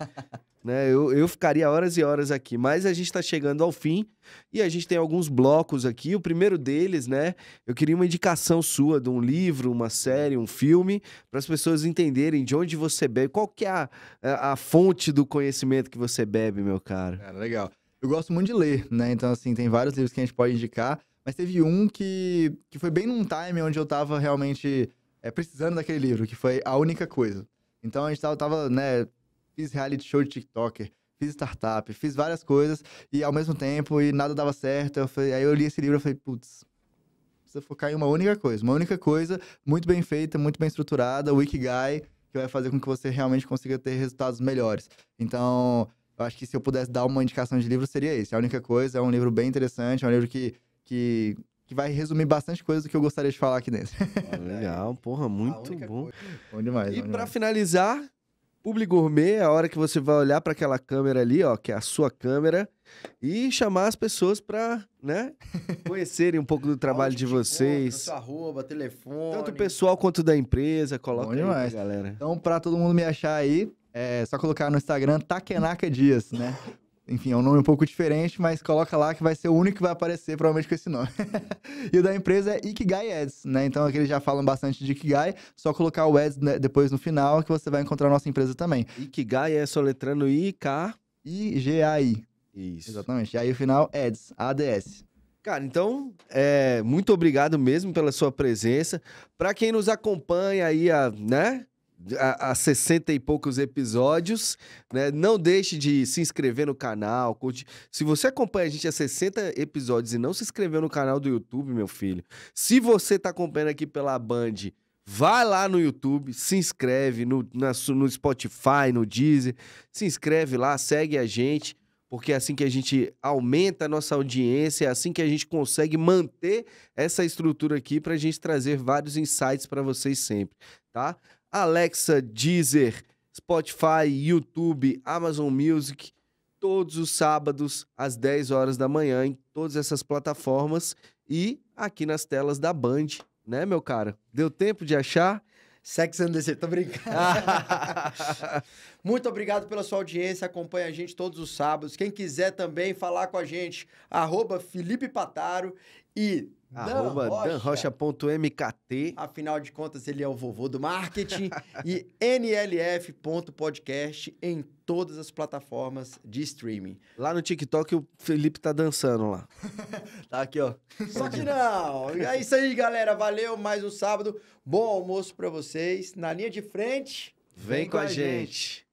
[SPEAKER 1] Né? Eu ficaria horas e horas aqui, mas a gente está chegando ao fim e a gente tem alguns blocos aqui. O primeiro deles, né? Eu queria uma indicação sua de um livro, uma série, um filme, para as pessoas entenderem de onde você bebe, qual que é a fonte do conhecimento que você bebe, meu caro.
[SPEAKER 3] Cara, legal. Eu gosto muito de ler, né? Então, assim, tem vários livros que a gente pode indicar, mas teve um que foi bem num time onde eu tava realmente precisando daquele livro, que foi A Única Coisa. Então, a gente tava né? Fiz reality show de TikToker, fiz startup, fiz várias coisas e ao mesmo tempo e nada dava certo. Aí eu li esse livro e falei, putz, precisa focar em uma única coisa, muito bem feita, muito bem estruturada, o Ikigai, que vai fazer com que você realmente consiga ter resultados melhores. Então, eu acho que se eu pudesse dar uma indicação de livro, seria esse. A Única Coisa é um livro bem interessante, é um livro que vai resumir bastante coisa do que eu gostaria de falar aqui dentro.
[SPEAKER 1] Legal, porra, muito bom.
[SPEAKER 3] Bom demais.
[SPEAKER 1] E pra finalizar, Publi Gourmet é a hora que você vai olhar para aquela câmera ali, ó, que é a sua câmera, e chamar as pessoas para, né, conhecerem um pouco do trabalho de vocês.
[SPEAKER 2] Seu arroba, telefone.
[SPEAKER 1] Tanto o pessoal quanto da empresa, coloca
[SPEAKER 3] Bom
[SPEAKER 1] aí,
[SPEAKER 3] demais.
[SPEAKER 1] galera.
[SPEAKER 3] Então, para todo mundo me achar aí, é só colocar no Instagram Takenaka Dias, né? Enfim, é um nome um pouco diferente, mas coloca lá que vai ser o único que vai aparecer, provavelmente com esse nome. E o da empresa é Ikigai Ads, né? Então aqui eles já falam bastante de Ikigai, só colocar o Ads né, depois no final que você vai encontrar a nossa empresa também.
[SPEAKER 1] Ikigai é soletrando I-K...
[SPEAKER 3] I-G-A-I.
[SPEAKER 1] Isso.
[SPEAKER 3] Exatamente. E aí o final, Ads, A-D-S.
[SPEAKER 1] Cara, então, muito obrigado mesmo pela sua presença. Para quem nos acompanha aí, né? a 60 e poucos episódios, né? Não deixe de se inscrever no canal, curte. Se você acompanha a gente há 60 episódios e não se inscreveu no canal do YouTube, meu filho, se você tá acompanhando aqui pela Band, vai lá no YouTube, se inscreve no Spotify, no Deezer, se inscreve lá, segue a gente, porque é assim que a gente aumenta a nossa audiência, é assim que a gente consegue manter essa estrutura aqui pra gente trazer vários insights pra vocês sempre, tá? Alexa, Deezer, Spotify, YouTube, Amazon Music, todos os sábados às 10 horas da manhã em todas essas plataformas e aqui nas telas da Band, né, meu cara? Deu tempo de achar?
[SPEAKER 2] Sex and the City, tô brincando. Muito obrigado pela sua audiência, acompanha a gente todos os sábados. Quem quiser também falar com a gente, @Felipe Pataro e
[SPEAKER 1] @danrocha.mkt.
[SPEAKER 2] Afinal de contas, ele é o vovô do marketing. E nlf.podcast em todas as plataformas de streaming.
[SPEAKER 1] Lá no TikTok o Felipe tá dançando lá.
[SPEAKER 3] Tá aqui, ó.
[SPEAKER 2] Só que não. É isso aí, galera. Valeu, mais um sábado. Bom almoço pra vocês. Na linha de frente,
[SPEAKER 1] Vem com a gente.